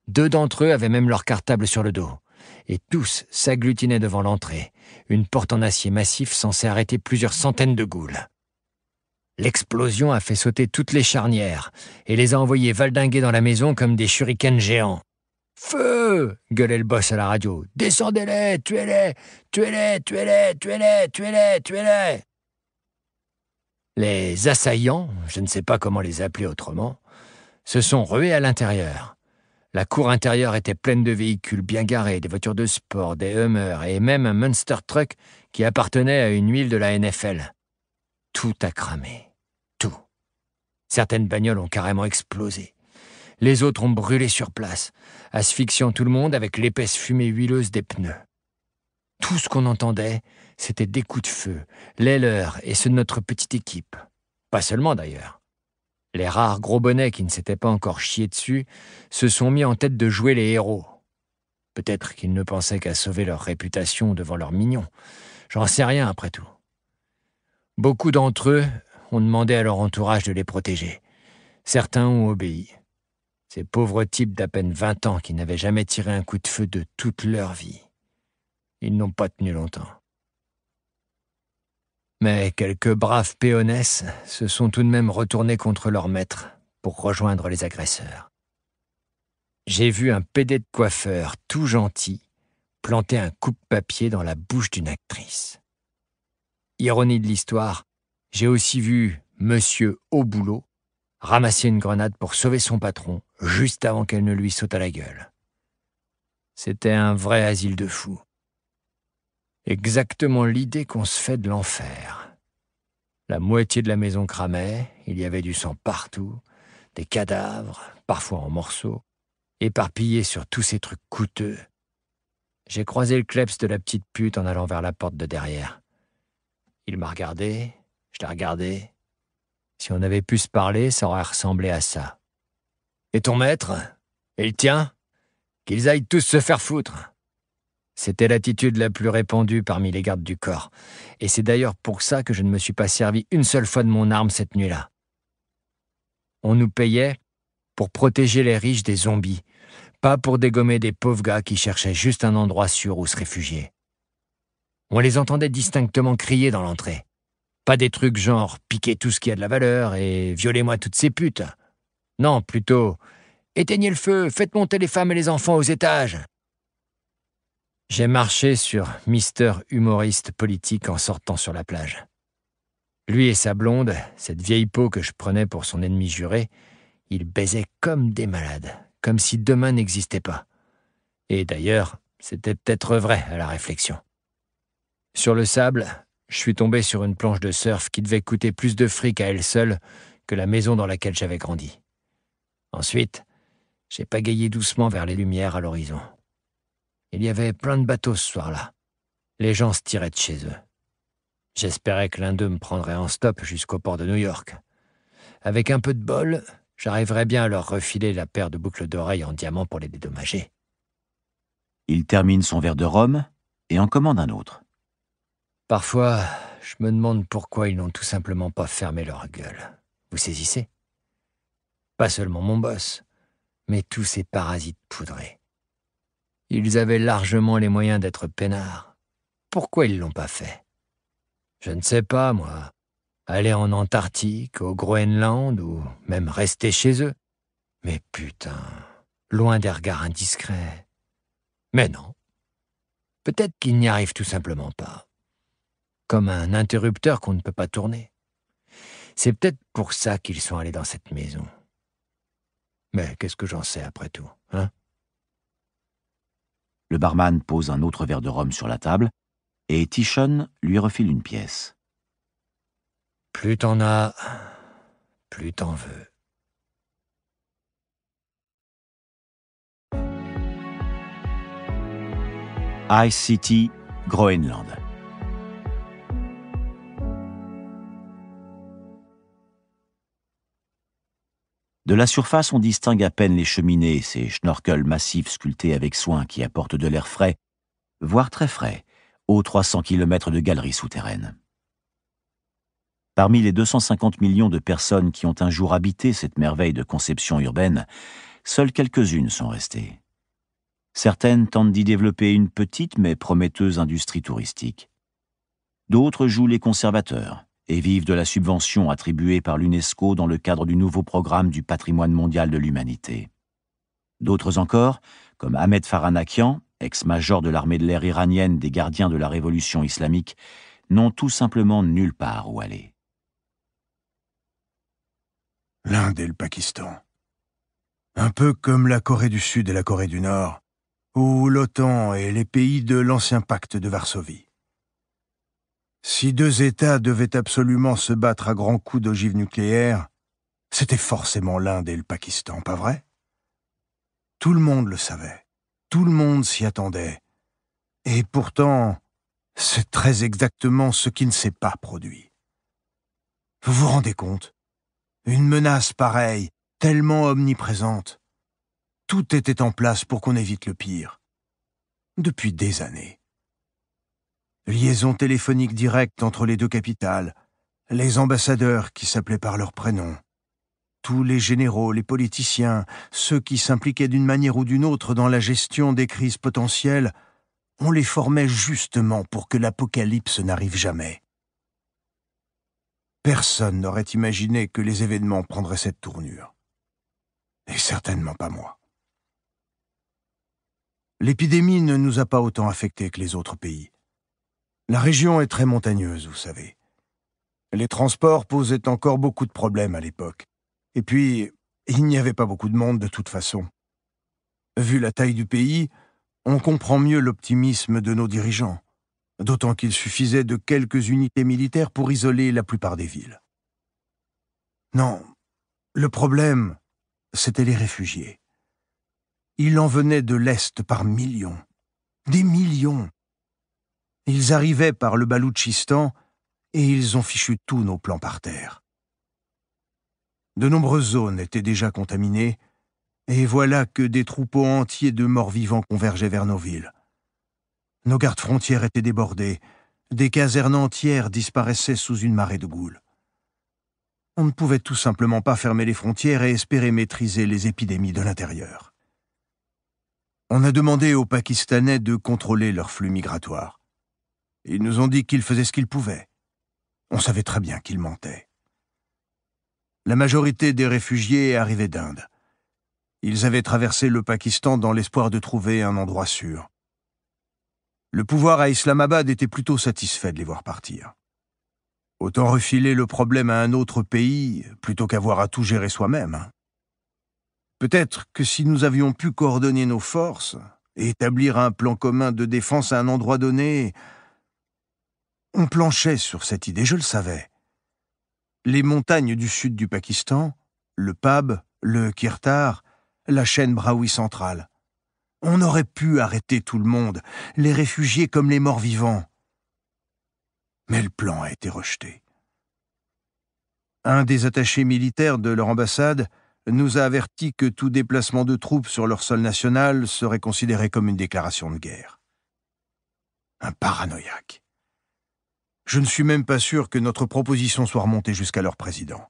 2 d'entre eux avaient même leur cartable sur le dos. Et tous s'agglutinaient devant l'entrée, une porte en acier massif censée arrêter plusieurs centaines de ghouls. L'explosion a fait sauter toutes les charnières et les a envoyés valdinguer dans la maison comme des shurikens géants. « Feu !» gueulait le boss à la radio. « Descendez-les, tuez-les, tuez-les, tuez-les, tuez-les, tuez-les, tuez-les !» Les assaillants, je ne sais pas comment les appeler autrement, se sont rués à l'intérieur. La cour intérieure était pleine de véhicules bien garés, des voitures de sport, des Hummers et même un Monster Truck qui appartenait à une huile de la NFL. Tout a cramé. Tout. Certaines bagnoles ont carrément explosé. Les autres ont brûlé sur place, asphyxiant tout le monde avec l'épaisse fumée huileuse des pneus. Tout ce qu'on entendait, c'était des coups de feu, les leurs et ceux de notre petite équipe. Pas seulement d'ailleurs. Les rares gros bonnets qui ne s'étaient pas encore chiés dessus se sont mis en tête de jouer les héros. Peut-être qu'ils ne pensaient qu'à sauver leur réputation devant leurs mignons. J'en sais rien après tout. Beaucoup d'entre eux ont demandé à leur entourage de les protéger. Certains ont obéi. Ces pauvres types d'à peine 20 ans qui n'avaient jamais tiré un coup de feu de toute leur vie. Ils n'ont pas tenu longtemps. Mais quelques braves péonesses se sont tout de même retournés contre leur maître pour rejoindre les agresseurs. J'ai vu un pédé de coiffeur tout gentil planter un coupe-papier dans la bouche d'une actrice. Ironie de l'histoire, j'ai aussi vu Monsieur au boulot ramasser une grenade pour sauver son patron juste avant qu'elle ne lui saute à la gueule. C'était un vrai asile de fous. Exactement l'idée qu'on se fait de l'enfer. La moitié de la maison cramait, il y avait du sang partout, des cadavres, parfois en morceaux, éparpillés sur tous ces trucs coûteux. J'ai croisé le kleps de la petite pute en allant vers la porte de derrière. Il m'a regardé, je l'ai regardé. Si on avait pu se parler, ça aurait ressemblé à ça. « Et ton maître ? Et le tien ? Qu'ils aillent tous se faire foutre !» C'était l'attitude la plus répandue parmi les gardes du corps. Et c'est d'ailleurs pour ça que je ne me suis pas servi une seule fois de mon arme cette nuit-là. On nous payait pour protéger les riches des zombies, pas pour dégommer des pauvres gars qui cherchaient juste un endroit sûr où se réfugier. On les entendait distinctement crier dans l'entrée. Pas des trucs genre « piquez tout ce qui a de la valeur et violez-moi toutes ces putes ». Non, plutôt « éteignez le feu, faites monter les femmes et les enfants aux étages ». J'ai marché sur Mister Humoriste Politique en sortant sur la plage. Lui et sa blonde, cette vieille peau que je prenais pour son ennemi juré, ils baisaient comme des malades, comme si demain n'existait pas. Et d'ailleurs, c'était peut-être vrai à la réflexion. Sur le sable, je suis tombé sur une planche de surf qui devait coûter plus de fric à elle seule que la maison dans laquelle j'avais grandi. Ensuite, j'ai pagayé doucement vers les lumières à l'horizon. Il y avait plein de bateaux ce soir-là. Les gens se tiraient de chez eux. J'espérais que l'un d'eux me prendrait en stop jusqu'au port de New York. Avec un peu de bol, j'arriverais bien à leur refiler la paire de boucles d'oreilles en diamant pour les dédommager. Il termine son verre de rhum et en commande un autre. Parfois, je me demande pourquoi ils n'ont tout simplement pas fermé leur gueule. Vous saisissez ? Pas seulement mon boss, mais tous ces parasites poudrés. Ils avaient largement les moyens d'être peinards. Pourquoi ils l'ont pas fait ? Je ne sais pas, moi. Aller en Antarctique, au Groenland, ou même rester chez eux. Mais putain, loin des regards indiscrets. Mais non. Peut-être qu'ils n'y arrivent tout simplement pas. Comme un interrupteur qu'on ne peut pas tourner. C'est peut-être pour ça qu'ils sont allés dans cette maison. Mais qu'est-ce que j'en sais après tout, hein ? Le barman pose un autre verre de rhum sur la table et Tishon lui refile une pièce. Plus t'en as, plus t'en veux. Ice City, Groenland. De la surface, on distingue à peine les cheminées, ces schnorkels massifs sculptés avec soin qui apportent de l'air frais, voire très frais, aux 300 km de galeries souterraines. Parmi les 250 millions de personnes qui ont un jour habité cette merveille de conception urbaine, seules quelques-unes sont restées. Certaines tentent d'y développer une petite mais prometteuse industrie touristique. D'autres jouent les conservateurs et vivent de la subvention attribuée par l'UNESCO dans le cadre du nouveau programme du patrimoine mondial de l'humanité. D'autres encore, comme Ahmed Faranakian, ex-major de l'armée de l'air iranienne des gardiens de la révolution islamique, n'ont tout simplement nulle part où aller. L'Inde et le Pakistan. Un peu comme la Corée du Sud et la Corée du Nord, ou l'OTAN et les pays de l'ancien pacte de Varsovie. Si deux États devaient absolument se battre à grands coups d'ogives nucléaires, c'était forcément l'Inde et le Pakistan, pas vrai ? Tout le monde le savait, tout le monde s'y attendait. Et pourtant, c'est très exactement ce qui ne s'est pas produit. Vous vous rendez compte ? Une menace pareille, tellement omniprésente. Tout était en place pour qu'on évite le pire. Depuis des années. Liaison téléphonique directe entre les deux capitales, les ambassadeurs qui s'appelaient par leur prénom, tous les généraux, les politiciens, ceux qui s'impliquaient d'une manière ou d'une autre dans la gestion des crises potentielles, on les formait justement pour que l'apocalypse n'arrive jamais. Personne n'aurait imaginé que les événements prendraient cette tournure. Et certainement pas moi. L'épidémie ne nous a pas autant affectés que les autres pays. La région est très montagneuse, vous savez. Les transports posaient encore beaucoup de problèmes à l'époque. Et puis, il n'y avait pas beaucoup de monde de toute façon. Vu la taille du pays, on comprend mieux l'optimisme de nos dirigeants. d'autant qu'il suffisait de quelques unités militaires pour isoler la plupart des villes. Non, le problème, c'était les réfugiés. Il en venait de l'Est par millions. Des millions. Ils arrivaient par le Baloutchistan et ils ont fichu tous nos plans par terre. De nombreuses zones étaient déjà contaminées, et voilà que des troupeaux entiers de morts-vivants convergeaient vers nos villes. Nos gardes frontières étaient débordés, des casernes entières disparaissaient sous une marée de goules. On ne pouvait tout simplement pas fermer les frontières et espérer maîtriser les épidémies de l'intérieur. On a demandé aux Pakistanais de contrôler leur flux migratoire. Ils nous ont dit qu'ils faisaient ce qu'ils pouvaient. On savait très bien qu'ils mentaient. La majorité des réfugiés arrivaient d'Inde. Ils avaient traversé le Pakistan dans l'espoir de trouver un endroit sûr. Le pouvoir à Islamabad était plutôt satisfait de les voir partir. Autant refiler le problème à un autre pays plutôt qu'avoir à tout gérer soi-même. Peut-être que si nous avions pu coordonner nos forces et établir un plan commun de défense à un endroit donné, on planchait sur cette idée, je le savais. Les montagnes du sud du Pakistan, le Pab, le Kirtar, la chaîne Brahui centrale. On aurait pu arrêter tout le monde, les réfugiés comme les morts-vivants. Mais le plan a été rejeté. Un des attachés militaires de leur ambassade nous a averti que tout déplacement de troupes sur leur sol national serait considéré comme une déclaration de guerre. Un paranoïaque. Je ne suis même pas sûr que notre proposition soit remontée jusqu'à leur président.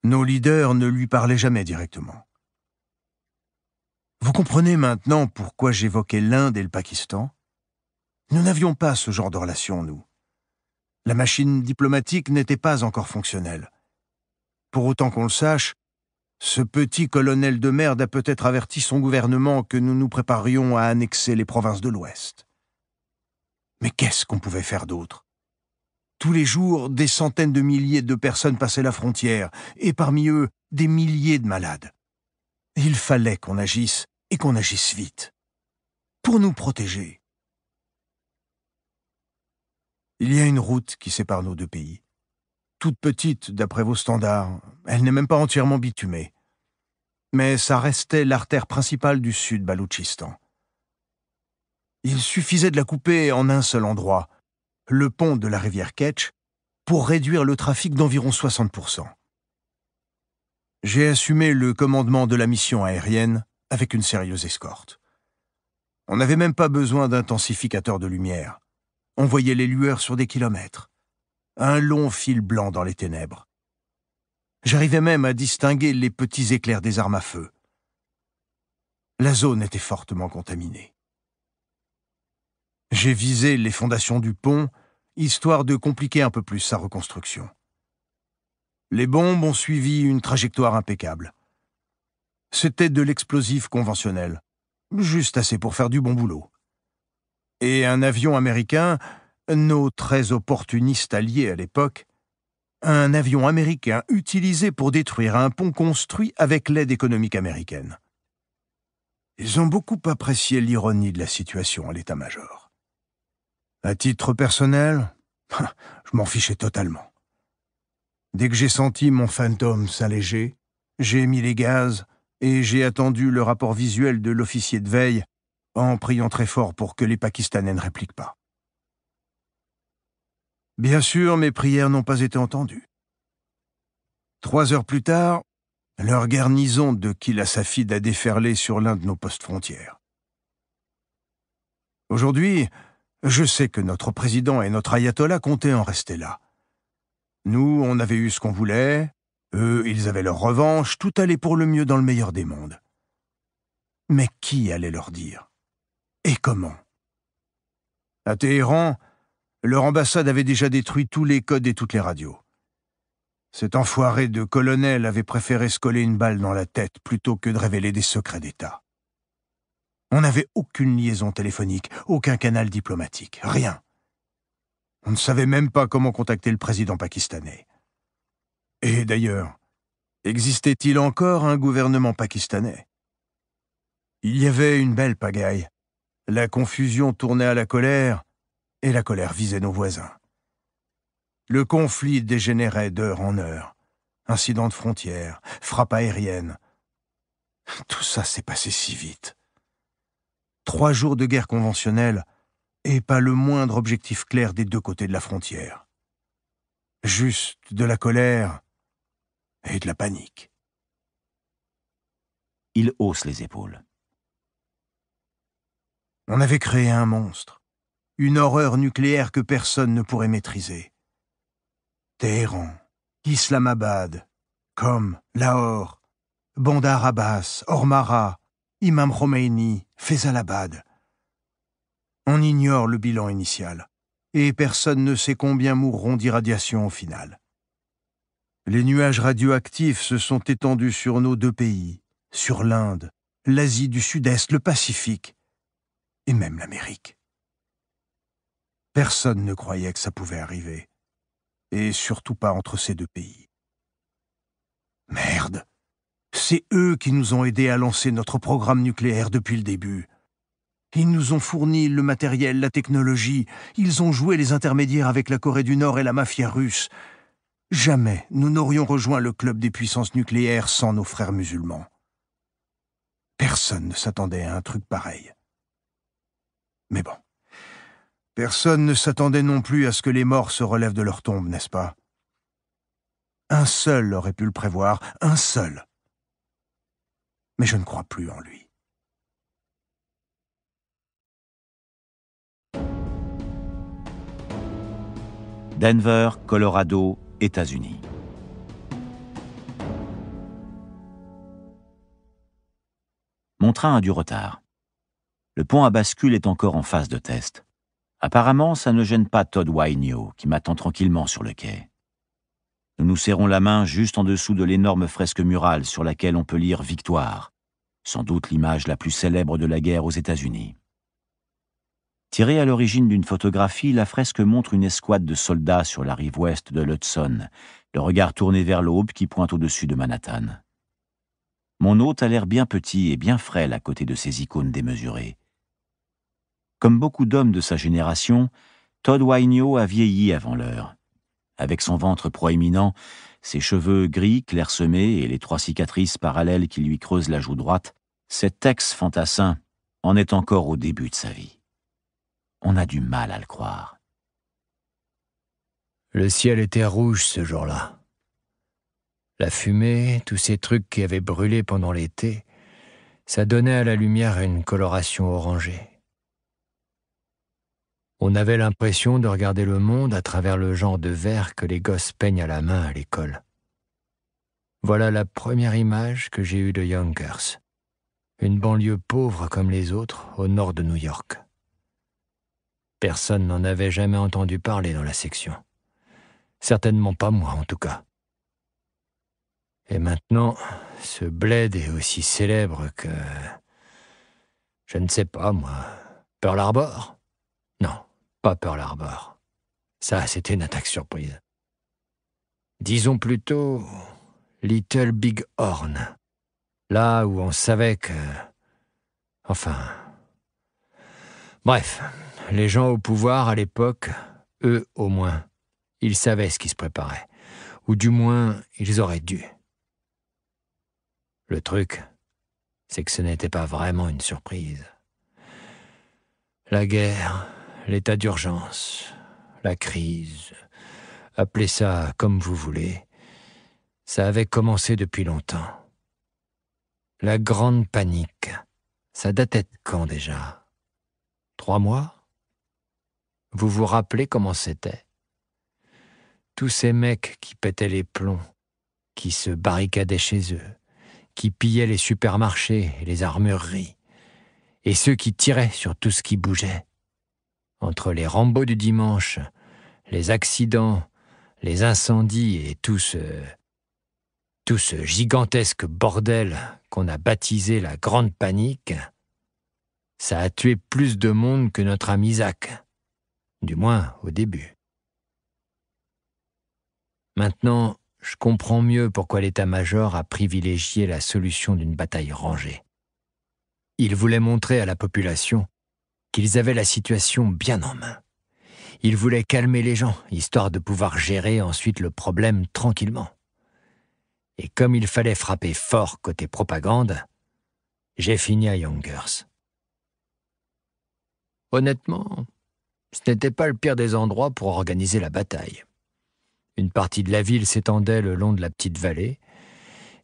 Nos leaders ne lui parlaient jamais directement. Vous comprenez maintenant pourquoi j'évoquais l'Inde et le Pakistan? Nous n'avions pas ce genre de relation, nous. La machine diplomatique n'était pas encore fonctionnelle. Pour autant qu'on le sache, ce petit colonel de merde a peut-être averti son gouvernement que nous nous préparions à annexer les provinces de l'Ouest. Mais qu'est-ce qu'on pouvait faire d'autre? Tous les jours, des centaines de milliers de personnes passaient la frontière, et parmi eux, des milliers de malades. Il fallait qu'on agisse, et qu'on agisse vite, pour nous protéger. Il y a une route qui sépare nos deux pays. Toute petite d'après vos standards, elle n'est même pas entièrement bitumée. Mais ça restait l'artère principale du sud Baloutchistan. Il suffisait de la couper en un seul endroit, le pont de la rivière Ketch, pour réduire le trafic d'environ 60%. J'ai assumé le commandement de la mission aérienne avec une sérieuse escorte. On n'avait même pas besoin d'intensificateurs de lumière. On voyait les lueurs sur des kilomètres. Un long fil blanc dans les ténèbres. J'arrivais même à distinguer les petits éclairs des armes à feu. La zone était fortement contaminée. J'ai visé les fondations du pont, histoire de compliquer un peu plus sa reconstruction. Les bombes ont suivi une trajectoire impeccable. C'était de l'explosif conventionnel, juste assez pour faire du bon boulot. Et un avion américain, nos très opportunistes alliés à l'époque, un avion américain utilisé pour détruire un pont construit avec l'aide économique américaine. Ils ont beaucoup apprécié l'ironie de la situation à l'état-major. À titre personnel, je m'en fichais totalement. Dès que j'ai senti mon Phantom s'alléger, j'ai mis les gaz et j'ai attendu le rapport visuel de l'officier de veille en priant très fort pour que les Pakistanais ne répliquent pas. Bien sûr, mes prières n'ont pas été entendues. 3 heures plus tard, leur garnison de Kila-Safid a déferlé sur l'un de nos postes frontières. Aujourd'hui, je sais que notre président et notre ayatollah comptaient en rester là. Nous, on avait eu ce qu'on voulait, eux, ils avaient leur revanche, tout allait pour le mieux dans le meilleur des mondes. Mais qui allait leur dire? Et comment? À Téhéran, leur ambassade avait déjà détruit tous les codes et toutes les radios. Cet enfoiré de colonel avait préféré se coller une balle dans la tête plutôt que de révéler des secrets d'État. On n'avait aucune liaison téléphonique, aucun canal diplomatique, rien. On ne savait même pas comment contacter le président pakistanais. Et d'ailleurs, existait-il encore un gouvernement pakistanais? Il y avait une belle pagaille. La confusion tournait à la colère, et la colère visait nos voisins. Le conflit dégénérait d'heure en heure. Incidents de frontières, frappes aériennes. Tout ça s'est passé si vite. 3 jours de guerre conventionnelle et pas le moindre objectif clair des 2 côtés de la frontière. Juste de la colère et de la panique. Il hausse les épaules. On avait créé un monstre, une horreur nucléaire que personne ne pourrait maîtriser. Téhéran, Islamabad, Qom, Lahore, Bandar Abbas, Ormara, Imam Khomeini, Faisalabad. On ignore le bilan initial, et personne ne sait combien mourront d'irradiation au final. Les nuages radioactifs se sont étendus sur nos 2 pays, sur l'Inde, l'Asie du Sud-Est, le Pacifique, et même l'Amérique. Personne ne croyait que ça pouvait arriver, et surtout pas entre ces 2 pays. Merde! C'est eux qui nous ont aidés à lancer notre programme nucléaire depuis le début. Ils nous ont fourni le matériel, la technologie, ils ont joué les intermédiaires avec la Corée du Nord et la mafia russe. Jamais nous n'aurions rejoint le club des puissances nucléaires sans nos frères musulmans. Personne ne s'attendait à un truc pareil. Mais bon, personne ne s'attendait non plus à ce que les morts se relèvent de leur tombe, n'est-ce pas? Un seul aurait pu le prévoir, un seul. Mais je ne crois plus en lui. Denver, Colorado, États-Unis. Mon train a du retard. Le pont à bascule est encore en phase de test. Apparemment, ça ne gêne pas Todd Wainio, qui m'attend tranquillement sur le quai. Nous nous serrons la main juste en dessous de l'énorme fresque murale sur laquelle on peut lire « Victoire », sans doute l'image la plus célèbre de la guerre aux États-Unis. Tirée à l'origine d'une photographie, la fresque montre une escouade de soldats sur la rive ouest de l'Hudson, le regard tourné vers l'aube qui pointe au-dessus de Manhattan. Mon hôte a l'air bien petit et bien frêle à côté de ces icônes démesurées. Comme beaucoup d'hommes de sa génération, Todd Wainio a vieilli avant l'heure. Avec son ventre proéminent, ses cheveux gris clairsemés et les 3 cicatrices parallèles qui lui creusent la joue droite, cet ex-fantassin en est encore au début de sa vie. On a du mal à le croire. Le ciel était rouge ce jour-là. La fumée, tous ces trucs qui avaient brûlé pendant l'été, ça donnait à la lumière une coloration orangée. On avait l'impression de regarder le monde à travers le genre de verre que les gosses peignent à la main à l'école. Voilà la première image que j'ai eue de Yonkers, une banlieue pauvre comme les autres au nord de New York. Personne n'en avait jamais entendu parler dans la section. Certainement pas moi, en tout cas. Et maintenant, ce bled est aussi célèbre que... Je ne sais pas, moi. Pearl Harbor? Non, pas Pearl Harbor. Ça, c'était une attaque surprise. Disons plutôt Little Big Horn. Là où on savait que... Enfin... Bref, les gens au pouvoir à l'époque, eux au moins, ils savaient ce qui se préparait. Ou du moins, ils auraient dû. Le truc, c'est que ce n'était pas vraiment une surprise. La guerre, l'état d'urgence, la crise, appelez ça comme vous voulez, ça avait commencé depuis longtemps. La grande panique, ça datait de quand déjà? 3 mois? Vous vous rappelez comment c'était? Tous ces mecs qui pétaient les plombs, qui se barricadaient chez eux, qui pillaient les supermarchés et les armureries, et ceux qui tiraient sur tout ce qui bougeait. Entre les Rambo du dimanche, les accidents, les incendies et tout ce gigantesque bordel qu'on a baptisé la Grande Panique, ça a tué plus de monde que notre ami Isaac, du moins au début. Maintenant, je comprends mieux pourquoi l'état-major a privilégié la solution d'une bataille rangée. Il voulait montrer à la population qu'ils avaient la situation bien en main. Il voulait calmer les gens, histoire de pouvoir gérer ensuite le problème tranquillement. Et comme il fallait frapper fort côté propagande, j'ai fini à Yonkers. Honnêtement, ce n'était pas le pire des endroits pour organiser la bataille. Une partie de la ville s'étendait le long de la petite vallée,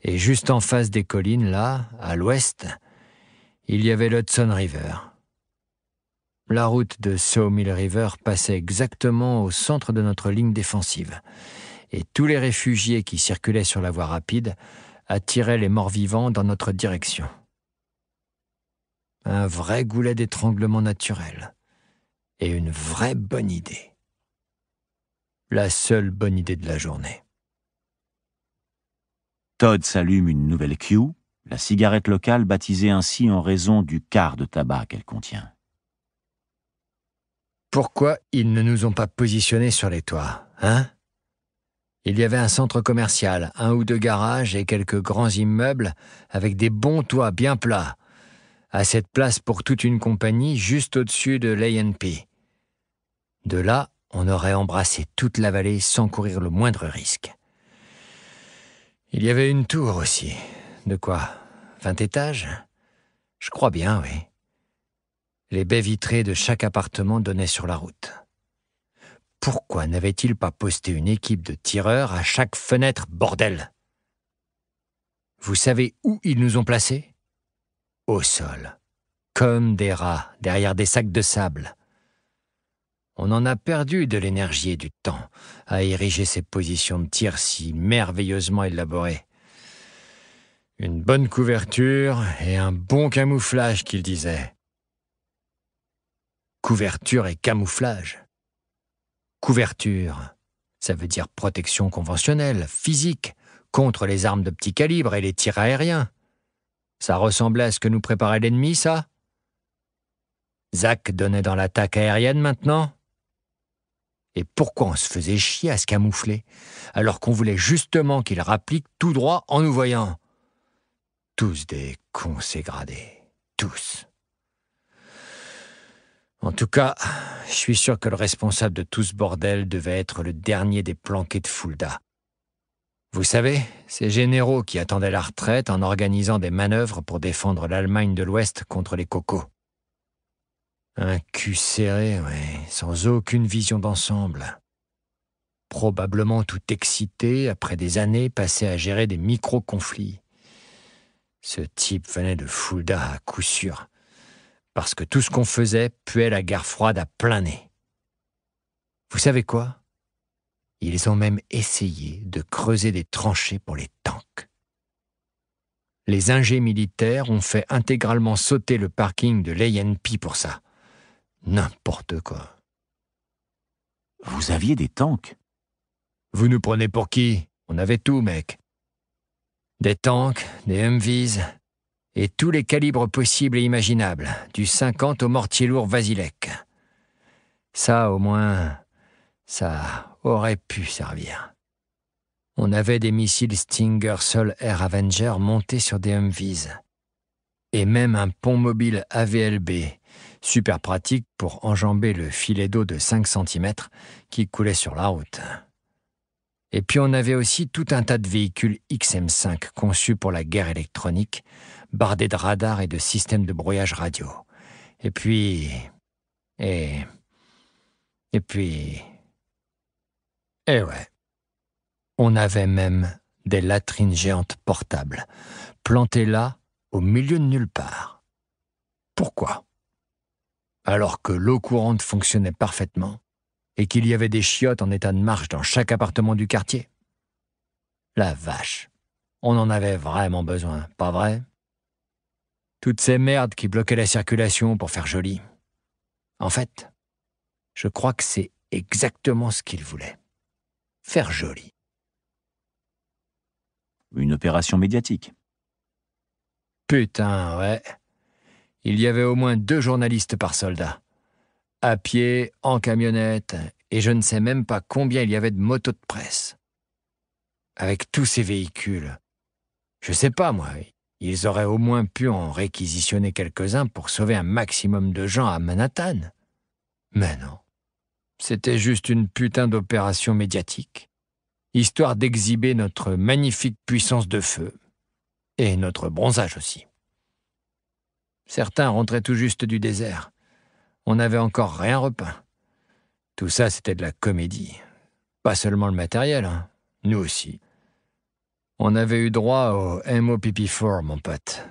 et juste en face des collines, là, à l'ouest, il y avait l'Hudson River. La route de Sawmill River passait exactement au centre de notre ligne défensive, et tous les réfugiés qui circulaient sur la voie rapide attiraient les morts-vivants dans notre direction. Un vrai goulet d'étranglement naturel, et une vraie bonne idée. La seule bonne idée de la journée. Todd s'allume une nouvelle Q, la cigarette locale baptisée ainsi en raison du quart de tabac qu'elle contient. Pourquoi ils ne nous ont pas positionnés sur les toits, hein? Il y avait un centre commercial, 1 ou 2 garages et quelques grands immeubles avec des bons toits bien plats. Assez de place pour toute une compagnie juste au-dessus de l'A&P. De là, on aurait embrassé toute la vallée sans courir le moindre risque. Il y avait une tour aussi. De quoi? 20 étages? Je crois bien, oui. Les baies vitrées de chaque appartement donnaient sur la route. Pourquoi n'avait-il pas posté une équipe de tireurs à chaque fenêtre, bordel? Vous savez où ils nous ont placés? Au sol, comme des rats derrière des sacs de sable. On en a perdu de l'énergie et du temps à ériger ces positions de tir si merveilleusement élaborées. Une bonne couverture et un bon camouflage, qu'il disait. Couverture et camouflage. Couverture, ça veut dire protection conventionnelle, physique, contre les armes de petit calibre et les tirs aériens. Ça ressemblait à ce que nous préparait l'ennemi, ça? Zach donnait dans l'attaque aérienne maintenant? Et pourquoi on se faisait chier à se camoufler, alors qu'on voulait justement qu'il rapplique tout droit en nous voyant? Tous des cons ségradés, tous. En tout cas, je suis sûr que le responsable de tout ce bordel devait être le dernier des planqués de Fulda. Vous savez, ces généraux qui attendaient la retraite en organisant des manœuvres pour défendre l'Allemagne de l'Ouest contre les cocos. Un cul serré, ouais, sans aucune vision d'ensemble. Probablement tout excité après des années passées à gérer des micro-conflits. Ce type venait de Fulda à coup sûr. Parce que tout ce qu'on faisait puait la guerre froide à plein nez. Vous savez quoi? Ils ont même essayé de creuser des tranchées pour les tanks. Les ingés militaires ont fait intégralement sauter le parking de l'A&P pour ça. N'importe quoi. Vous aviez des tanks? Vous nous prenez pour qui? On avait tout, mec. Des tanks, des Humvees, et tous les calibres possibles et imaginables, du 50 au mortier lourd Vasilek. Ça, au moins, ça aurait pu servir. On avait des missiles Stinger Sol Air Avenger montés sur des Humvees. Et même un pont mobile AVLB, super pratique pour enjamber le filet d'eau de 5 cm qui coulait sur la route. Et puis on avait aussi tout un tas de véhicules XM5 conçus pour la guerre électronique, bardés de radars et de systèmes de brouillage radio. Et puis... Et ouais. On avait même des latrines géantes portables, plantées là, au milieu de nulle part. Pourquoi? Alors que l'eau courante fonctionnait parfaitement, et qu'il y avait des chiottes en état de marche dans chaque appartement du quartier. La vache, on en avait vraiment besoin, pas vrai? Toutes ces merdes qui bloquaient la circulation pour faire joli. En fait, je crois que c'est exactement ce qu'ils voulaient. Faire joli. Une opération médiatique. Putain, ouais. Il y avait au moins 2 journalistes par soldat. À pied, en camionnette, et je ne sais même pas combien il y avait de motos de presse. Avec tous ces véhicules, je sais pas moi, ils auraient au moins pu en réquisitionner quelques-uns pour sauver un maximum de gens à Manhattan. Mais non, C'était juste une putain d'opération médiatique, histoire d'exhiber notre magnifique puissance de feu, et notre bronzage aussi. Certains rentraient tout juste du désert. On n'avait encore rien repeint. Tout ça, c'était de la comédie. Pas seulement le matériel, hein. Nous aussi. On avait eu droit au MOPP4, mon pote.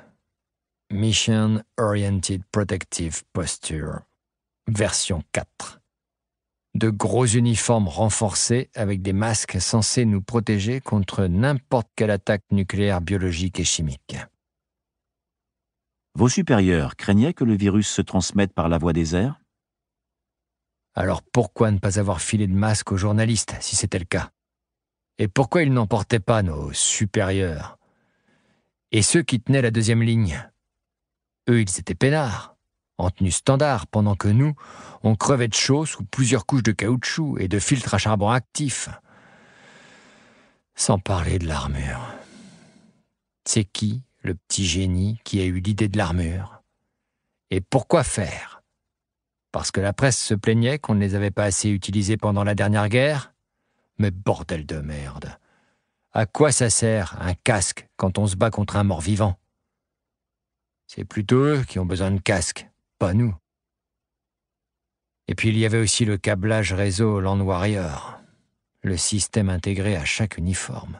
Mission Oriented Protective Posture, version 4. De gros uniformes renforcés avec des masques censés nous protéger contre n'importe quelle attaque nucléaire, biologique et chimique. Vos supérieurs craignaient que le virus se transmette par la voie des airs? Alors pourquoi ne pas avoir filé de masque aux journalistes, si c'était le cas? Et pourquoi ils n'en portaient pas, nos supérieurs? Et ceux qui tenaient la deuxième ligne? Eux, ils étaient peinards, en tenue standard, pendant que nous, on crevait de chaud sous plusieurs couches de caoutchouc et de filtres à charbon actif. Sans parler de l'armure. C'est qui, le petit génie, qui a eu l'idée de l'armure? Et pourquoi faire? Parce que la presse se plaignait qu'on ne les avait pas assez utilisés pendant la dernière guerre? Mais bordel de merde! À quoi ça sert, un casque, quand on se bat contre un mort-vivant? C'est plutôt eux qui ont besoin de casques, pas nous. Et puis il y avait aussi le câblage réseau Land Warrior, le système intégré à chaque uniforme.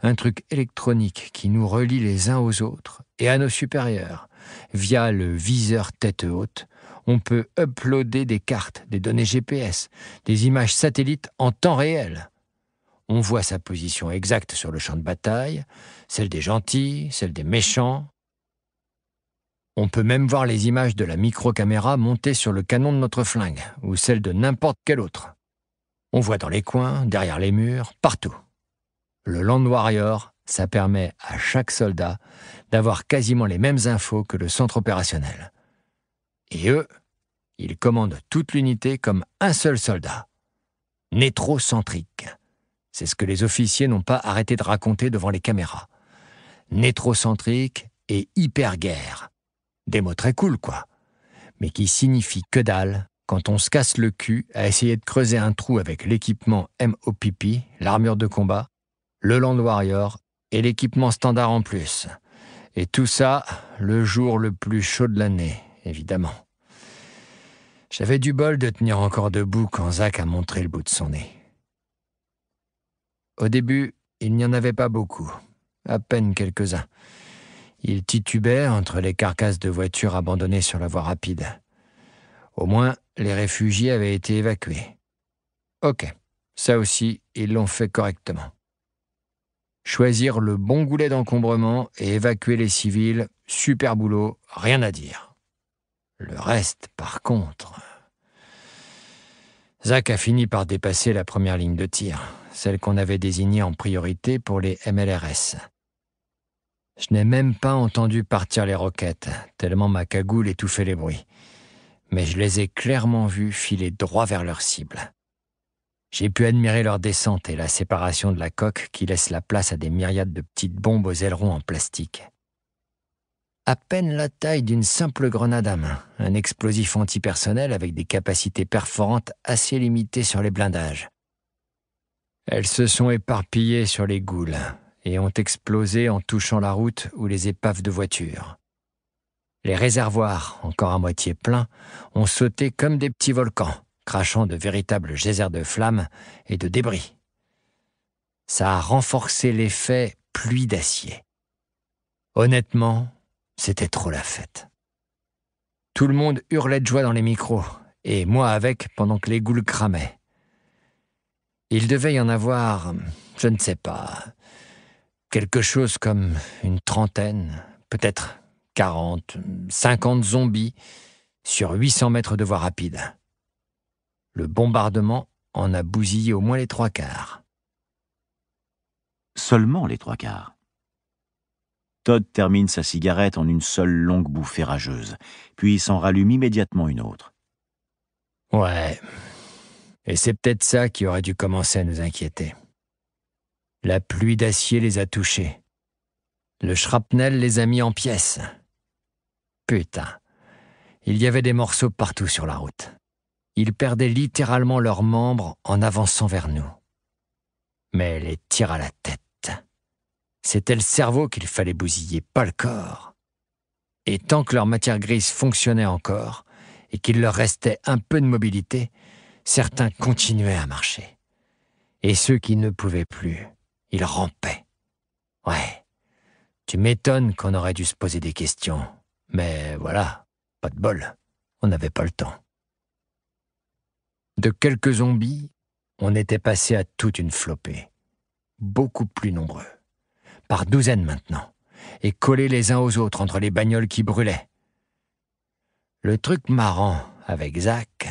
Un truc électronique qui nous relie les uns aux autres et à nos supérieurs. Via le viseur tête haute, on peut uploader des cartes, des données GPS, des images satellites en temps réel. On voit sa position exacte sur le champ de bataille, celle des gentils, celle des méchants. On peut même voir les images de la micro-caméra montée sur le canon de notre flingue, ou celle de n'importe quel autre. On voit dans les coins, derrière les murs, partout. Le Land Warrior, ça permet à chaque soldat d'avoir quasiment les mêmes infos que le centre opérationnel. Et eux, ils commandent toute l'unité comme un seul soldat. Nétrocentrique. C'est ce que les officiers n'ont pas arrêté de raconter devant les caméras. Nétrocentrique et hyper-guerre. Des mots très cool, quoi. Mais qui signifient que dalle quand on se casse le cul à essayer de creuser un trou avec l'équipement MOPP, l'armure de combat, le Land Warrior et l'équipement standard en plus. Et tout ça, le jour le plus chaud de l'année, évidemment. J'avais du bol de tenir encore debout quand Zach a montré le bout de son nez. Au début, il n'y en avait pas beaucoup, à peine quelques-uns. Il titubait entre les carcasses de voitures abandonnées sur la voie rapide. Au moins, les réfugiés avaient été évacués. Ok, ça aussi, ils l'ont fait correctement. Choisir le bon goulet d'encombrement et évacuer les civils, super boulot, rien à dire. Le reste, par contre... Zach a fini par dépasser la première ligne de tir, celle qu'on avait désignée en priorité pour les MLRS. Je n'ai même pas entendu partir les roquettes, tellement ma cagoule étouffait les bruits. Mais je les ai clairement vus filer droit vers leur cible. J'ai pu admirer leur descente et la séparation de la coque qui laisse la place à des myriades de petites bombes aux ailerons en plastique. À peine la taille d'une simple grenade à main, un explosif antipersonnel avec des capacités perforantes assez limitées sur les blindages. Elles se sont éparpillées sur les goules et ont explosé en touchant la route ou les épaves de voitures. Les réservoirs, encore à moitié pleins, ont sauté comme des petits volcans, crachant de véritables geysers de flammes et de débris. Ça a renforcé l'effet pluie d'acier. Honnêtement, c'était trop la fête. Tout le monde hurlait de joie dans les micros, et moi avec, pendant que les goules cramaient. Il devait y en avoir, je ne sais pas, quelque chose comme une trentaine, peut-être 40, 50 zombies sur 800 mètres de voie rapide. Le bombardement en a bousillé au moins les 3/4. Seulement les 3/4. Todd termine sa cigarette en une seule longue bouffée rageuse, puis s'en rallume immédiatement une autre. Ouais, et c'est peut-être ça qui aurait dû commencer à nous inquiéter. La pluie d'acier les a touchés. Le shrapnel les a mis en pièces. Putain, il y avait des morceaux partout sur la route. Ils perdaient littéralement leurs membres en avançant vers nous. Mais les tirs à la tête, c'était le cerveau qu'il fallait bousiller, pas le corps. Et tant que leur matière grise fonctionnait encore, et qu'il leur restait un peu de mobilité, certains continuaient à marcher. Et ceux qui ne pouvaient plus, ils rampaient. Ouais, tu m'étonnes qu'on aurait dû se poser des questions. Mais voilà, pas de bol, on n'avait pas le temps. De quelques zombies, on était passé à toute une flopée. Beaucoup plus nombreux. Par douzaines maintenant, et collés les uns aux autres entre les bagnoles qui brûlaient. Le truc marrant avec Zach,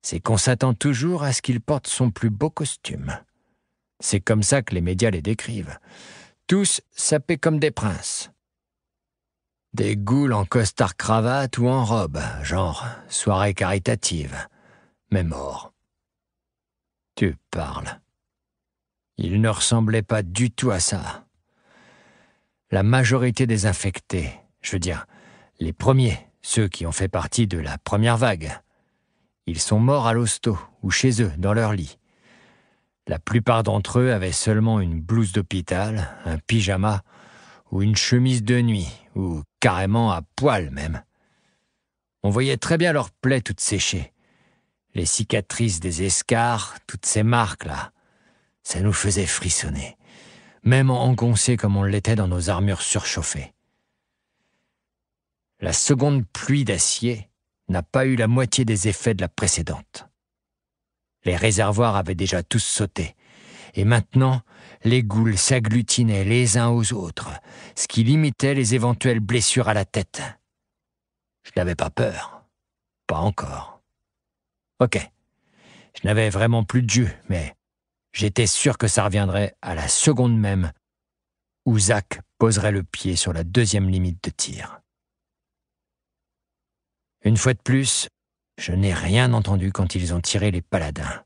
c'est qu'on s'attend toujours à ce qu'il porte son plus beau costume. C'est comme ça que les médias les décrivent. Tous sapés comme des princes. Des ghouls en costard-cravate ou en robe, genre soirée caritative, mais morts. Tu parles. Il ne ressemblait pas du tout à ça. La majorité des infectés, je veux dire, les premiers, ceux qui ont fait partie de la première vague, ils sont morts à l'hosto ou chez eux, dans leur lit. La plupart d'entre eux avaient seulement une blouse d'hôpital, un pyjama ou une chemise de nuit, ou carrément à poil même. On voyait très bien leurs plaies toutes séchées. Les cicatrices des escarres, toutes ces marques-là, ça nous faisait frissonner, même engoncés comme on l'était dans nos armures surchauffées. La seconde pluie d'acier n'a pas eu la moitié des effets de la précédente. Les réservoirs avaient déjà tous sauté, et maintenant, les ghouls s'agglutinaient les uns aux autres, ce qui limitait les éventuelles blessures à la tête. Je n'avais pas peur. Pas encore. Ok, je n'avais vraiment plus de jus, mais j'étais sûr que ça reviendrait à la seconde même où Zach poserait le pied sur la deuxième limite de tir. Une fois de plus, je n'ai rien entendu quand ils ont tiré les paladins.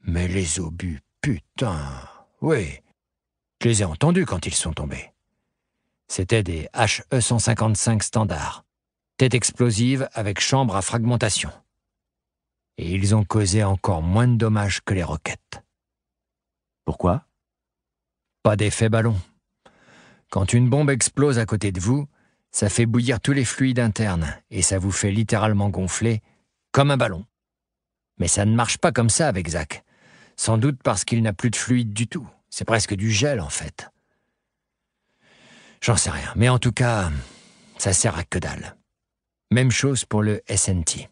Mais les obus, putain, oui, je les ai entendus quand ils sont tombés. C'étaient des HE-155 standards, tête explosive avec chambre à fragmentation. Et ils ont causé encore moins de dommages que les roquettes. Pourquoi? Pas d'effet ballon. Quand une bombe explose à côté de vous, ça fait bouillir tous les fluides internes et ça vous fait littéralement gonfler comme un ballon. Mais ça ne marche pas comme ça avec Zach. Sans doute parce qu'il n'a plus de fluide du tout. C'est presque du gel en fait. J'en sais rien, mais en tout cas, ça sert à que dalle. Même chose pour le SNT.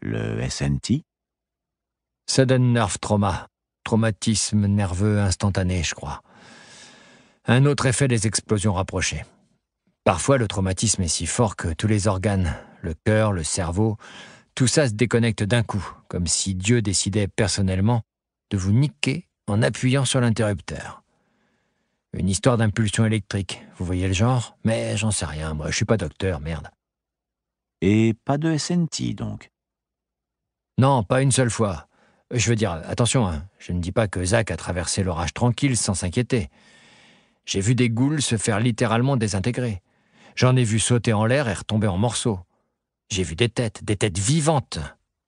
Le SNT? Sudden Nerve Trauma. Traumatisme nerveux instantané, je crois. Un autre effet des explosions rapprochées. Parfois, le traumatisme est si fort que tous les organes, le cœur, le cerveau, tout ça se déconnecte d'un coup, comme si Dieu décidait personnellement de vous niquer en appuyant sur l'interrupteur. Une histoire d'impulsion électrique, vous voyez le genre? Mais j'en sais rien, moi, je suis pas docteur, merde. Et pas de SNT, donc? Non, pas une seule fois. Je veux dire, attention, hein, je ne dis pas que Zach a traversé l'orage tranquille sans s'inquiéter. J'ai vu des ghouls se faire littéralement désintégrer. J'en ai vu sauter en l'air et retomber en morceaux. J'ai vu des têtes vivantes,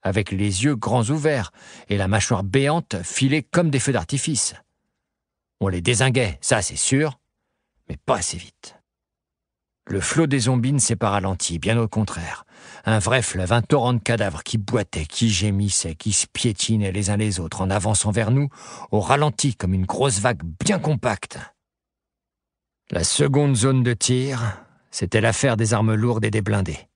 avec les yeux grands ouverts et la mâchoire béante filée comme des feux d'artifice. On les dézinguait, ça c'est sûr, mais pas assez vite. Le flot des zombies ne s'est pas ralenti, bien au contraire. Un vrai fleuve, un torrent de cadavres qui boitaient, qui gémissaient, qui se piétinaient les uns les autres en avançant vers nous, au ralenti comme une grosse vague bien compacte. La seconde zone de tir, c'était l'affaire des armes lourdes et des blindés.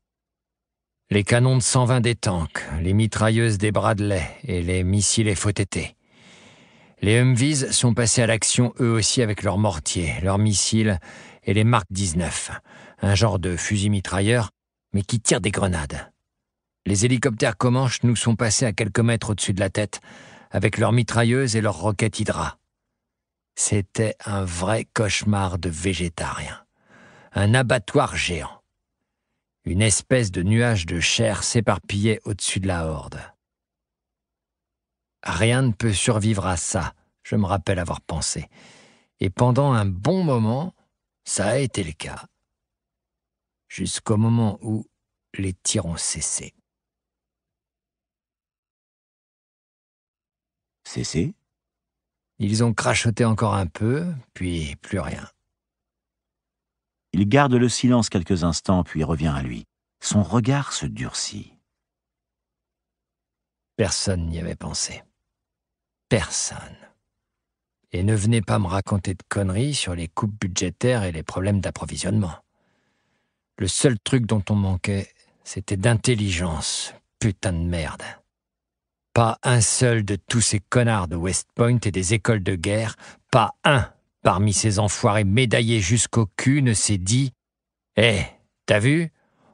Les canons de 120 des tanks, les mitrailleuses des Bradley et les missiles FOTT. Les Humvees sont passés à l'action eux aussi avec leurs mortiers, leurs missiles et les Mark 19, un genre de fusil mitrailleur, mais qui tire des grenades. Les hélicoptères Comanche nous sont passés à quelques mètres au-dessus de la tête, avec leurs mitrailleuses et leurs roquettes Hydra. C'était un vrai cauchemar de végétarien. Un abattoir géant. Une espèce de nuage de chair s'éparpillait au-dessus de la horde. Rien ne peut survivre à ça, je me rappelle avoir pensé. Et pendant un bon moment, ça a été le cas. Jusqu'au moment où les tirs ont cessé. cessé. Ils ont crachoté encore un peu, puis plus rien. Il garde le silence quelques instants, puis revient à lui. Son regard se durcit. Personne n'y avait pensé. Personne. Et ne venez pas me raconter de conneries sur les coupes budgétaires et les problèmes d'approvisionnement. Le seul truc dont on manquait, c'était d'intelligence. Putain de merde. Pas un seul de tous ces connards de West Point et des écoles de guerre, pas un parmi ces enfoirés médaillés jusqu'au cul ne s'est dit « Hé, t'as vu?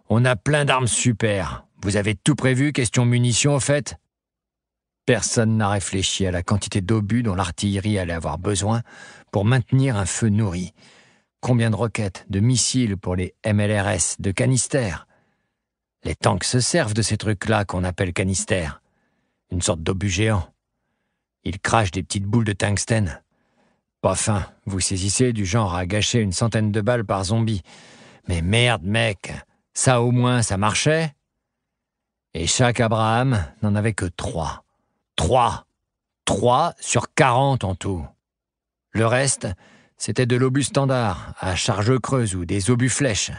On a plein d'armes super. Vous avez tout prévu, question munitions au fait ?» Personne n'a réfléchi à la quantité d'obus dont l'artillerie allait avoir besoin pour maintenir un feu nourri. Combien de roquettes, de missiles pour les MLRS, de canistères? Les tanks se servent de ces trucs-là qu'on appelle canistères. Une sorte d'obus géant. Ils crachent des petites boules de tungstène. Pas fin, vous saisissez, du genre à gâcher une centaine de balles par zombie. Mais merde, mec, ça au moins, ça marchait? Et chaque Abraham n'en avait que 3. 3 sur 40 en tout. Le reste, c'était de l'obus standard, à charge creuse ou des obus flèches.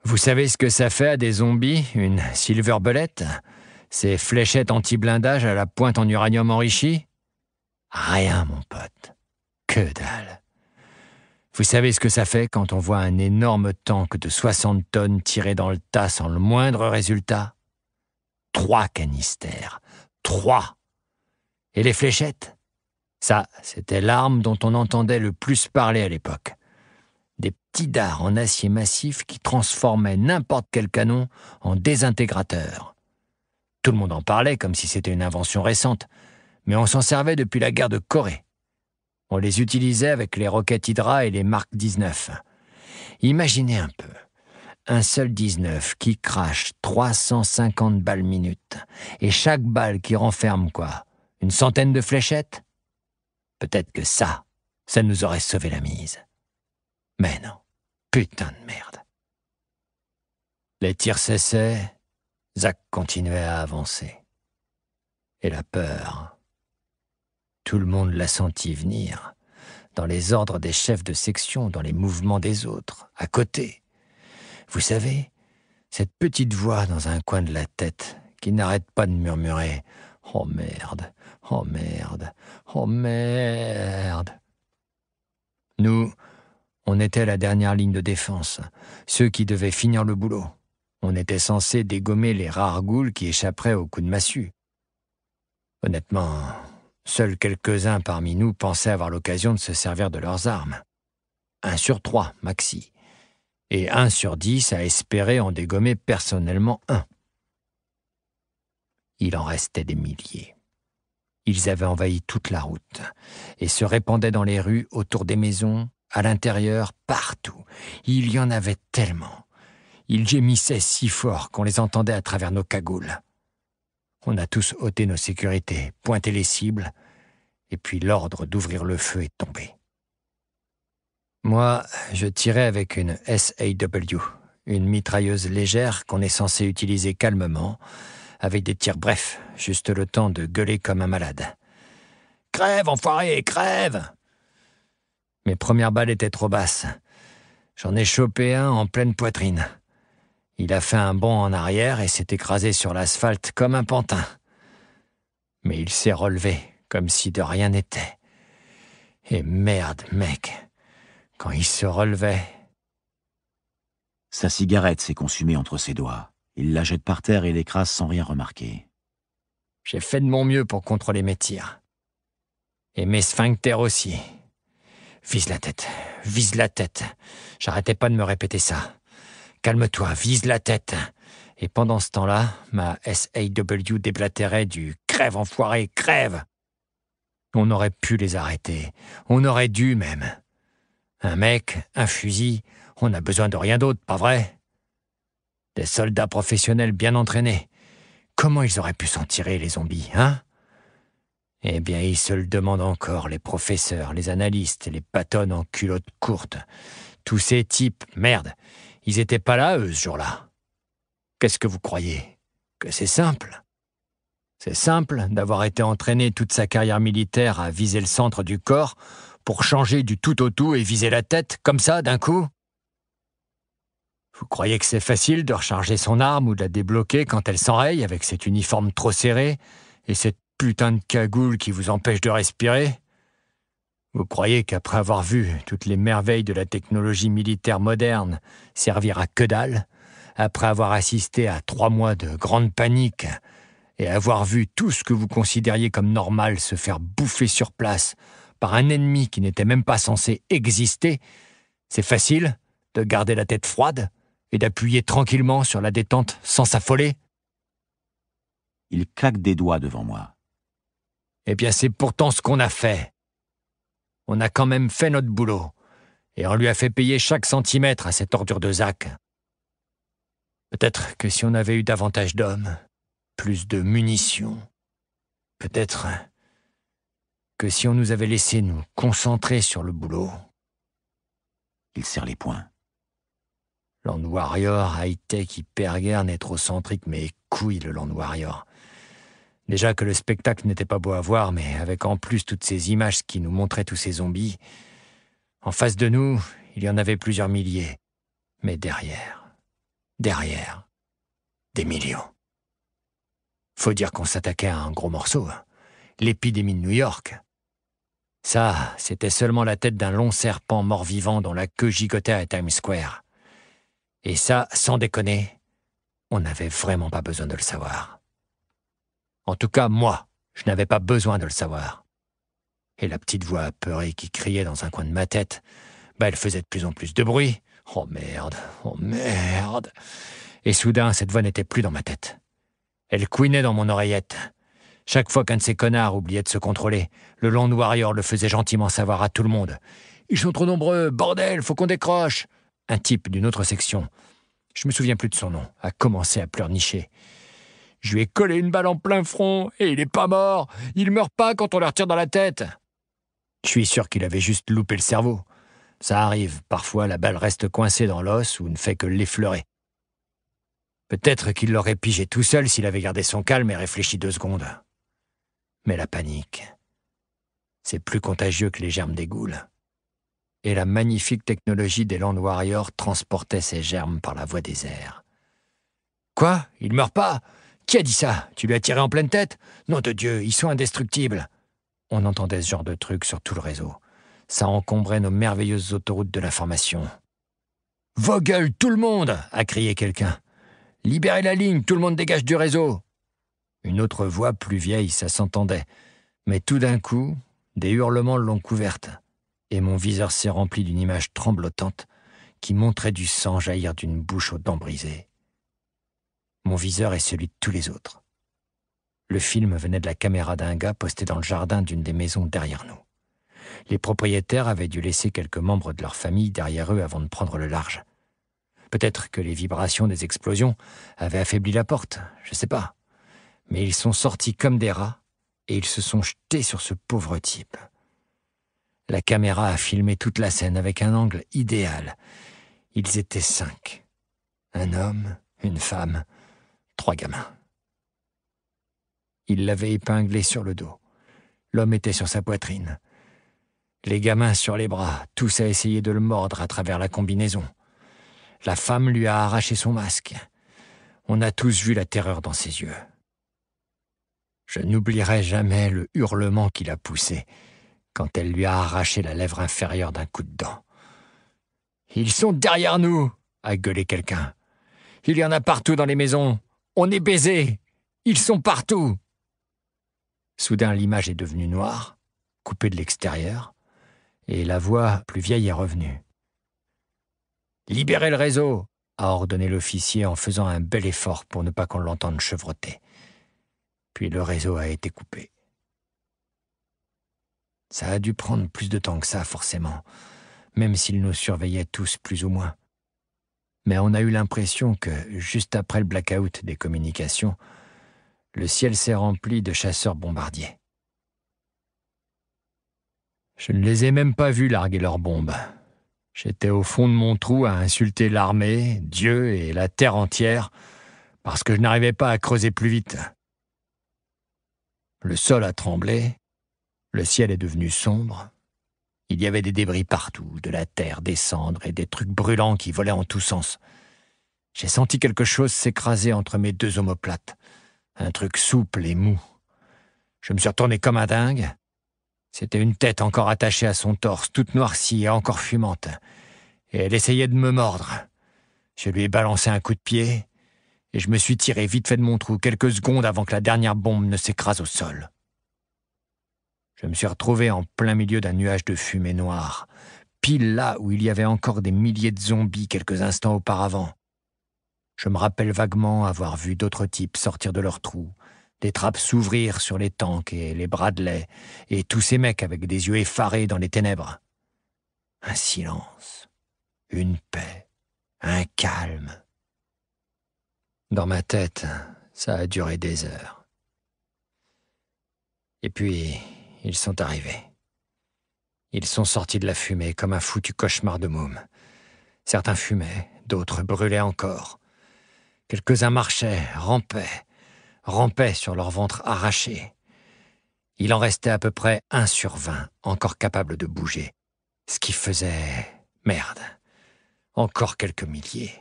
Vous savez ce que ça fait à des zombies, une silver bullet? Ces fléchettes anti-blindage à la pointe en uranium enrichi? Rien, mon pote. Que dalle. Vous savez ce que ça fait quand on voit un énorme tank de 60 tonnes tiré dans le tas sans le moindre résultat? 3 canistères. 3. Et les fléchettes? Ça, c'était l'arme dont on entendait le plus parler à l'époque. Des petits dards en acier massif qui transformaient n'importe quel canon en désintégrateur. Tout le monde en parlait comme si c'était une invention récente, mais on s'en servait depuis la guerre de Corée. On les utilisait avec les roquettes Hydra et les Mark 19. Imaginez un peu, un seul 19 qui crache 350 balles minute, et chaque balle qui renferme quoi? Une centaine de fléchettes? Peut-être que ça nous aurait sauvé la mise. Mais non, putain de merde. Les tirs cessaient, Zach continuait à avancer. Et la peur. Tout le monde l'a senti venir, dans les ordres des chefs de section, dans les mouvements des autres, à côté. Vous savez, cette petite voix dans un coin de la tête qui n'arrête pas de murmurer « Oh merde, oh merde, oh merde ». Nous, on était la dernière ligne de défense, ceux qui devaient finir le boulot. On était censé dégommer les rares ghouls qui échapperaient aux coups de massue. Honnêtement, seuls quelques-uns parmi nous pensaient avoir l'occasion de se servir de leurs armes. 1 sur 3, maxi. Et 1 sur 10 à espérer en dégommer personnellement 1. Il en restait des milliers. Ils avaient envahi toute la route et se répandaient dans les rues, autour des maisons, à l'intérieur, partout. Il y en avait tellement. Ils gémissaient si fort qu'on les entendait à travers nos cagoules. On a tous ôté nos sécurités, pointé les cibles, et puis l'ordre d'ouvrir le feu est tombé. Moi, je tirais avec une SAW, une mitrailleuse légère qu'on est censé utiliser calmement, avec des tirs brefs, juste le temps de gueuler comme un malade. « Crève, enfoiré, crève !» Mes premières balles étaient trop basses. J'en ai chopé un en pleine poitrine. Il a fait un bond en arrière et s'est écrasé sur l'asphalte comme un pantin. Mais il s'est relevé, comme si de rien n'était. Et merde, mec, quand il se relevait... Sa cigarette s'est consumée entre ses doigts. Il la jette par terre et l'écrase sans rien remarquer. J'ai fait de mon mieux pour contrôler mes tirs. Et mes sphincters aussi. Vise la tête, vise la tête. J'arrêtais pas de me répéter ça. Calme-toi, vise la tête. Et pendant ce temps-là, ma SAW déblatérait du « crève, enfoiré, crève !» On aurait pu les arrêter. On aurait dû même. Un mec, un fusil, on n'a besoin de rien d'autre, pas vrai? Des soldats professionnels bien entraînés. Comment ils auraient pu s'en tirer, les zombies, hein? Eh bien, ils se le demandent encore, les professeurs, les analystes, les patons en culottes courtes. Tous ces types, merde, ils étaient pas là, eux, ce jour-là. Qu'est-ce que vous croyez? Que c'est simple? C'est simple d'avoir été entraîné toute sa carrière militaire à viser le centre du corps pour changer du tout au tout et viser la tête, comme ça, d'un coup. Vous croyez que c'est facile de recharger son arme ou de la débloquer quand elle s'enraye avec cet uniforme trop serré et cette putain de cagoule qui vous empêche de respirer? Vous croyez qu'après avoir vu toutes les merveilles de la technologie militaire moderne servir à que dalle, après avoir assisté à 3 mois de grande panique et avoir vu tout ce que vous considériez comme normal se faire bouffer sur place par un ennemi qui n'était même pas censé exister, c'est facile de garder la tête froide et d'appuyer tranquillement sur la détente sans s'affoler? Il claque des doigts devant moi. Eh bien, c'est pourtant ce qu'on a fait. On a quand même fait notre boulot, et on lui a fait payer chaque centimètre à cette ordure de Zach. Peut-être que si on avait eu davantage d'hommes, plus de munitions, peut-être que si on nous avait laissé nous concentrer sur le boulot. Il serre les poings. Land Warrior, high-tech, hyper-guerre, nétrocentrique, mais couille le Land Warrior. Déjà que le spectacle n'était pas beau à voir, mais avec en plus toutes ces images qui nous montraient tous ces zombies, en face de nous, il y en avait plusieurs milliers. Mais derrière, des millions. Faut dire qu'on s'attaquait à un gros morceau, hein. L'épidémie de New York. Ça, c'était seulement la tête d'un long serpent mort-vivant dont la queue gigotait à Times Square. Et ça, sans déconner, on n'avait vraiment pas besoin de le savoir. En tout cas, moi, je n'avais pas besoin de le savoir. Et la petite voix apeurée qui criait dans un coin de ma tête, elle faisait de plus en plus de bruit. Oh merde. Et soudain, cette voix n'était plus dans ma tête. Elle couinait dans mon oreillette. Chaque fois qu'un de ces connards oubliait de se contrôler, le Land Warrior le faisait gentiment savoir à tout le monde. « Ils sont trop nombreux, bordel, faut qu'on décroche !» Un type d'une autre section, je me souviens plus de son nom, a commencé à pleurnicher. « Je lui ai collé une balle en plein front et il est pas mort. Il meurt pas quand on leur tire dans la tête. » Je suis sûr qu'il avait juste loupé le cerveau. Ça arrive, parfois la balle reste coincée dans l'os ou ne fait que l'effleurer. Peut-être qu'il l'aurait pigé tout seul s'il avait gardé son calme et réfléchi 2 secondes. Mais la panique, c'est plus contagieux que les germes des ghouls. Et la magnifique technologie des Land Warriors transportait ces germes par la voie des airs. « Quoi? Il meurt pas? Qui a dit ça? Tu lui as tiré en pleine tête? Nom de Dieu, ils sont indestructibles !» On entendait ce genre de trucs sur tout le réseau. Ça encombrait nos merveilleuses autoroutes de l'information. « Vos gueules, tout le monde !» a crié quelqu'un. « Libérez la ligne, tout le monde dégage du réseau !» Une autre voix plus vieille, ça s'entendait. Mais tout d'un coup, des hurlements l'ont couverte. Et mon viseur s'est rempli d'une image tremblotante qui montrait du sang jaillir d'une bouche aux dents brisées. Mon viseur est celui de tous les autres. Le film venait de la caméra d'un gars posté dans le jardin d'une des maisons derrière nous. Les propriétaires avaient dû laisser quelques membres de leur famille derrière eux avant de prendre le large. Peut-être que les vibrations des explosions avaient affaibli la porte, je sais pas. Mais ils sont sortis comme des rats et ils se sont jetés sur ce pauvre type. La caméra a filmé toute la scène avec un angle idéal. Ils étaient 5. Un homme, une femme, 3 gamins. Il l'avait épinglé sur le dos. L'homme était sur sa poitrine. Les gamins sur les bras, tous à essayer de le mordre à travers la combinaison. La femme lui a arraché son masque. On a tous vu la terreur dans ses yeux. Je n'oublierai jamais le hurlement qu'il a poussé quand elle lui a arraché la lèvre inférieure d'un coup de dent. « Ils sont derrière nous !» a gueulé quelqu'un. « Il y en a partout dans les maisons. On est baisés. Ils sont partout !» Soudain, l'image est devenue noire, coupée de l'extérieur, et la voix plus vieille est revenue. « Libérez le réseau !» a ordonné l'officier en faisant un bel effort pour ne pas qu'on l'entende chevrotter. Puis le réseau a été coupé. Ça a dû prendre plus de temps que ça, forcément, même s'ils nous surveillaient tous plus ou moins. Mais on a eu l'impression que, juste après le blackout des communications, le ciel s'est rempli de chasseurs bombardiers. Je ne les ai même pas vus larguer leurs bombes. J'étais au fond de mon trou à insulter l'armée, Dieu et la terre entière, parce que je n'arrivais pas à creuser plus vite. Le sol a tremblé, le ciel est devenu sombre. Il y avait des débris partout, de la terre, des cendres et des trucs brûlants qui volaient en tous sens. J'ai senti quelque chose s'écraser entre mes deux omoplates, un truc souple et mou. Je me suis retourné comme un dingue. C'était une tête encore attachée à son torse, toute noircie et encore fumante. Et elle essayait de me mordre. Je lui ai balancé un coup de pied et je me suis tiré vite fait de mon trou quelques secondes avant que la dernière bombe ne s'écrase au sol. Je me suis retrouvé en plein milieu d'un nuage de fumée noire, pile là où il y avait encore des milliers de zombies quelques instants auparavant. Je me rappelle vaguement avoir vu d'autres types sortir de leurs trous, des trappes s'ouvrir sur les tanks et les Bradley, et tous ces mecs avec des yeux effarés dans les ténèbres. Un silence, une paix, un calme. Dans ma tête, ça a duré des heures. Et puis, ils sont arrivés. Ils sont sortis de la fumée comme un foutu cauchemar de môme. Certains fumaient, d'autres brûlaient encore. Quelques-uns marchaient, rampaient sur leur ventre arraché. Il en restait à peu près 1 sur 20 encore capables de bouger, ce qui faisait... merde. Encore quelques milliers.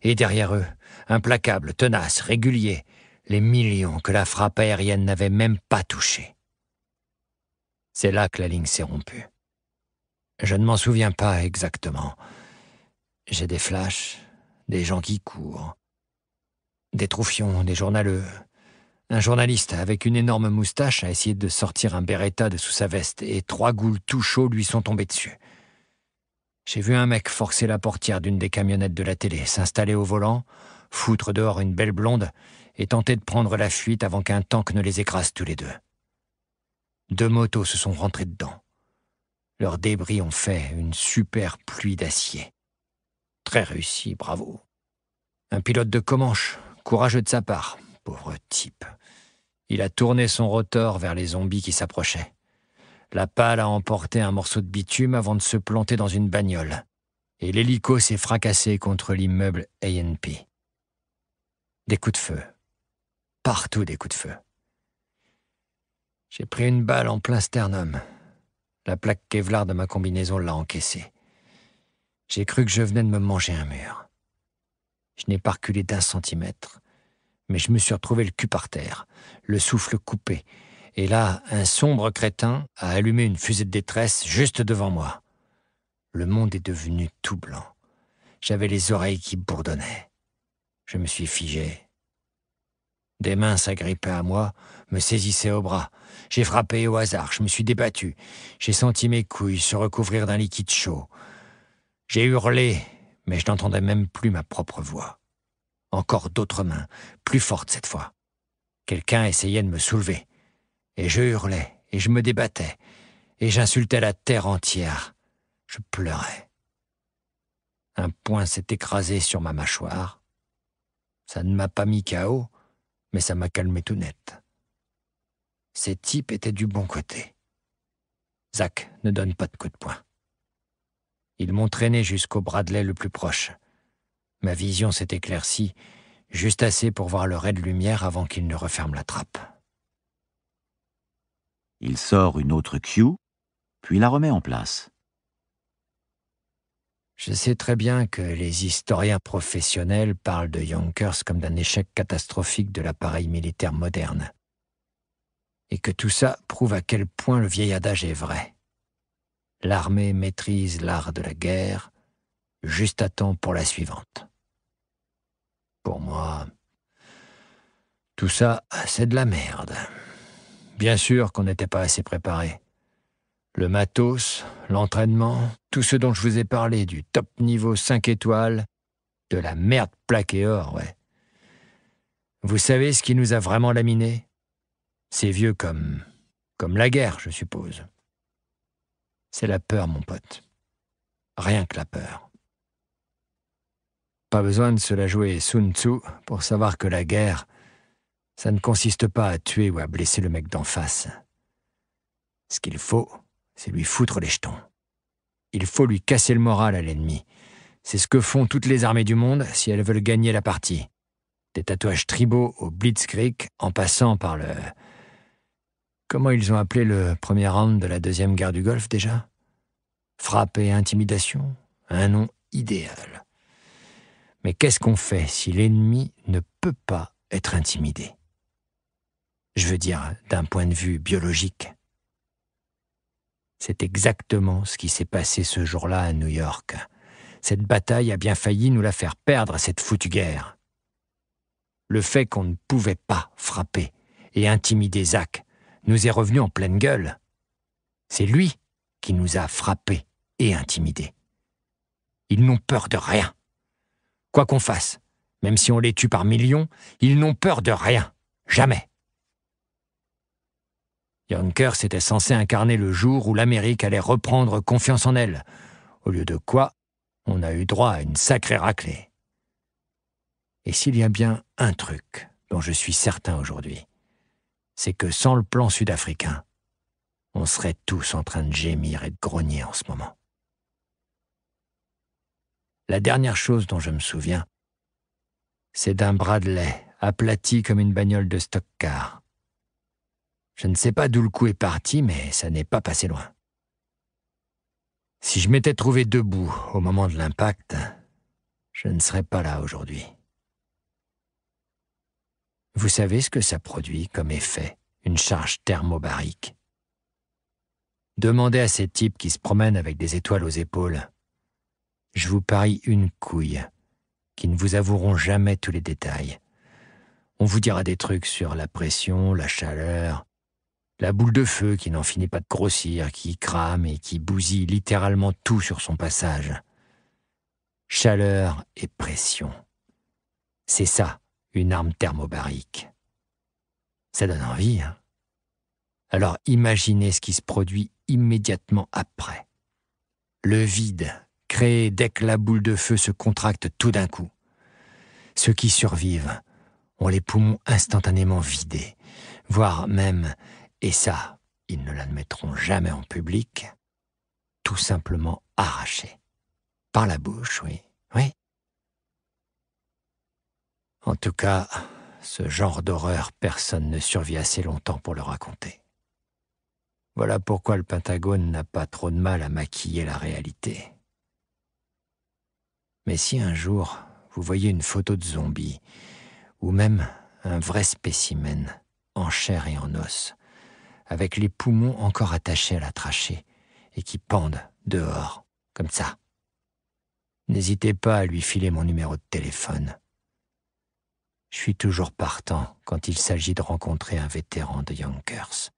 Et derrière eux, implacables, tenaces, réguliers, les millions que la frappe aérienne n'avait même pas touchés. C'est là que la ligne s'est rompue. Je ne m'en souviens pas exactement. J'ai des flashs, des gens qui courent, des troufions, des journaleux. Un journaliste avec une énorme moustache a essayé de sortir un Beretta de sous sa veste et 3 ghouls tout chauds lui sont tombés dessus. J'ai vu un mec forcer la portière d'une des camionnettes de la télé, s'installer au volant, foutre dehors une belle blonde et tenter de prendre la fuite avant qu'un tank ne les écrase tous les deux. 2 motos se sont rentrées dedans. Leurs débris ont fait une super pluie d'acier. Très réussi, bravo. Un pilote de Comanche, courageux de sa part, pauvre type. Il a tourné son rotor vers les zombies qui s'approchaient. La pale a emporté un morceau de bitume avant de se planter dans une bagnole. Et l'hélico s'est fracassé contre l'immeuble A&P. Des coups de feu. Partout des coups de feu. J'ai pris une balle en plein sternum. La plaque Kevlar de ma combinaison l'a encaissée. J'ai cru que je venais de me manger un mur. Je n'ai pas reculé d'1 centimètre, mais je me suis retrouvé le cul par terre, le souffle coupé. Et là, un sombre crétin a allumé une fusée de détresse juste devant moi. Le monde est devenu tout blanc. J'avais les oreilles qui bourdonnaient. Je me suis figé. Des mains s'agrippaient à moi, me saisissaient au bras. J'ai frappé au hasard, je me suis débattu. J'ai senti mes couilles se recouvrir d'un liquide chaud. J'ai hurlé, mais je n'entendais même plus ma propre voix. Encore d'autres mains, plus fortes cette fois. Quelqu'un essayait de me soulever. Et je hurlais, et je me débattais, et j'insultais la terre entière. Je pleurais. Un poing s'est écrasé sur ma mâchoire. Ça ne m'a pas mis KO, mais ça m'a calmé tout net. Ces types étaient du bon côté. Zach ne donne pas de coup de poing. Ils m'ont traîné jusqu'au Bradley le plus proche. Ma vision s'est éclaircie, juste assez pour voir le ray de lumière avant qu'ils ne referment la trappe. Il sort une autre Q, puis la remet en place. Je sais très bien que les historiens professionnels parlent de Yonkers comme d'un échec catastrophique de l'appareil militaire moderne. Et que tout ça prouve à quel point le vieil adage est vrai. L'armée maîtrise l'art de la guerre, juste à temps pour la suivante. Pour moi, tout ça, c'est de la merde. Bien sûr qu'on n'était pas assez préparé. Le matos, l'entraînement, tout ce dont je vous ai parlé, du top niveau 5 étoiles, de la merde plaquée or, ouais. Vous savez ce qui nous a vraiment laminé? C'est vieux comme la guerre, je suppose. C'est la peur, mon pote. Rien que la peur. Pas besoin de se la jouer Sun Tzu pour savoir que la guerre, ça ne consiste pas à tuer ou à blesser le mec d'en face. Ce qu'il faut, c'est lui foutre les jetons. Il faut lui casser le moral à l'ennemi. C'est ce que font toutes les armées du monde si elles veulent gagner la partie. Des tatouages tribaux au Blitzkrieg en passant par le Comment ils ont appelé le premier round de la deuxième guerre du Golfe déjà ? Frappe et intimidation ? Un nom idéal. Mais qu'est-ce qu'on fait si l'ennemi ne peut pas être intimidé ? Je veux dire, d'un point de vue biologique. C'est exactement ce qui s'est passé ce jour-là à New York. Cette bataille a bien failli nous la faire perdre, cette foutue guerre. Le fait qu'on ne pouvait pas frapper et intimider Zach nous est revenu en pleine gueule. C'est lui qui nous a frappés et intimidés. Ils n'ont peur de rien. Quoi qu'on fasse, même si on les tue par millions, ils n'ont peur de rien. Jamais. Yonkers était censé incarner le jour où l'Amérique allait reprendre confiance en elle, au lieu de quoi on a eu droit à une sacrée raclée. Et s'il y a bien un truc dont je suis certain aujourd'hui, c'est que sans le plan sud-africain, on serait tous en train de gémir et de grogner en ce moment. La dernière chose dont je me souviens, c'est d'un Bradley aplati comme une bagnole de stock-car. Je ne sais pas d'où le coup est parti, mais ça n'est pas passé loin. Si je m'étais trouvé debout au moment de l'impact, je ne serais pas là aujourd'hui. Vous savez ce que ça produit comme effet, une charge thermobarique ? Demandez à ces types qui se promènent avec des étoiles aux épaules. Je vous parie une couille, qui ne vous avoueront jamais tous les détails. On vous dira des trucs sur la pression, la chaleur, la boule de feu qui n'en finit pas de grossir, qui crame et qui bousille littéralement tout sur son passage. Chaleur et pression. C'est ça, une arme thermobarique. Ça donne envie, hein ? Alors imaginez ce qui se produit immédiatement après. Le vide, créé dès que la boule de feu se contracte tout d'un coup. Ceux qui survivent ont les poumons instantanément vidés, voire même, et ça, ils ne l'admettront jamais en public, tout simplement arrachés. Par la bouche, oui. Oui. En tout cas, ce genre d'horreur, personne ne survit assez longtemps pour le raconter. Voilà pourquoi le Pentagone n'a pas trop de mal à maquiller la réalité. Mais si un jour, vous voyez une photo de zombie, ou même un vrai spécimen, en chair et en os, avec les poumons encore attachés à la trachée, et qui pendent dehors, comme ça, n'hésitez pas à lui filer mon numéro de téléphone. Je suis toujours partant quand il s'agit de rencontrer un vétéran de Yonkers.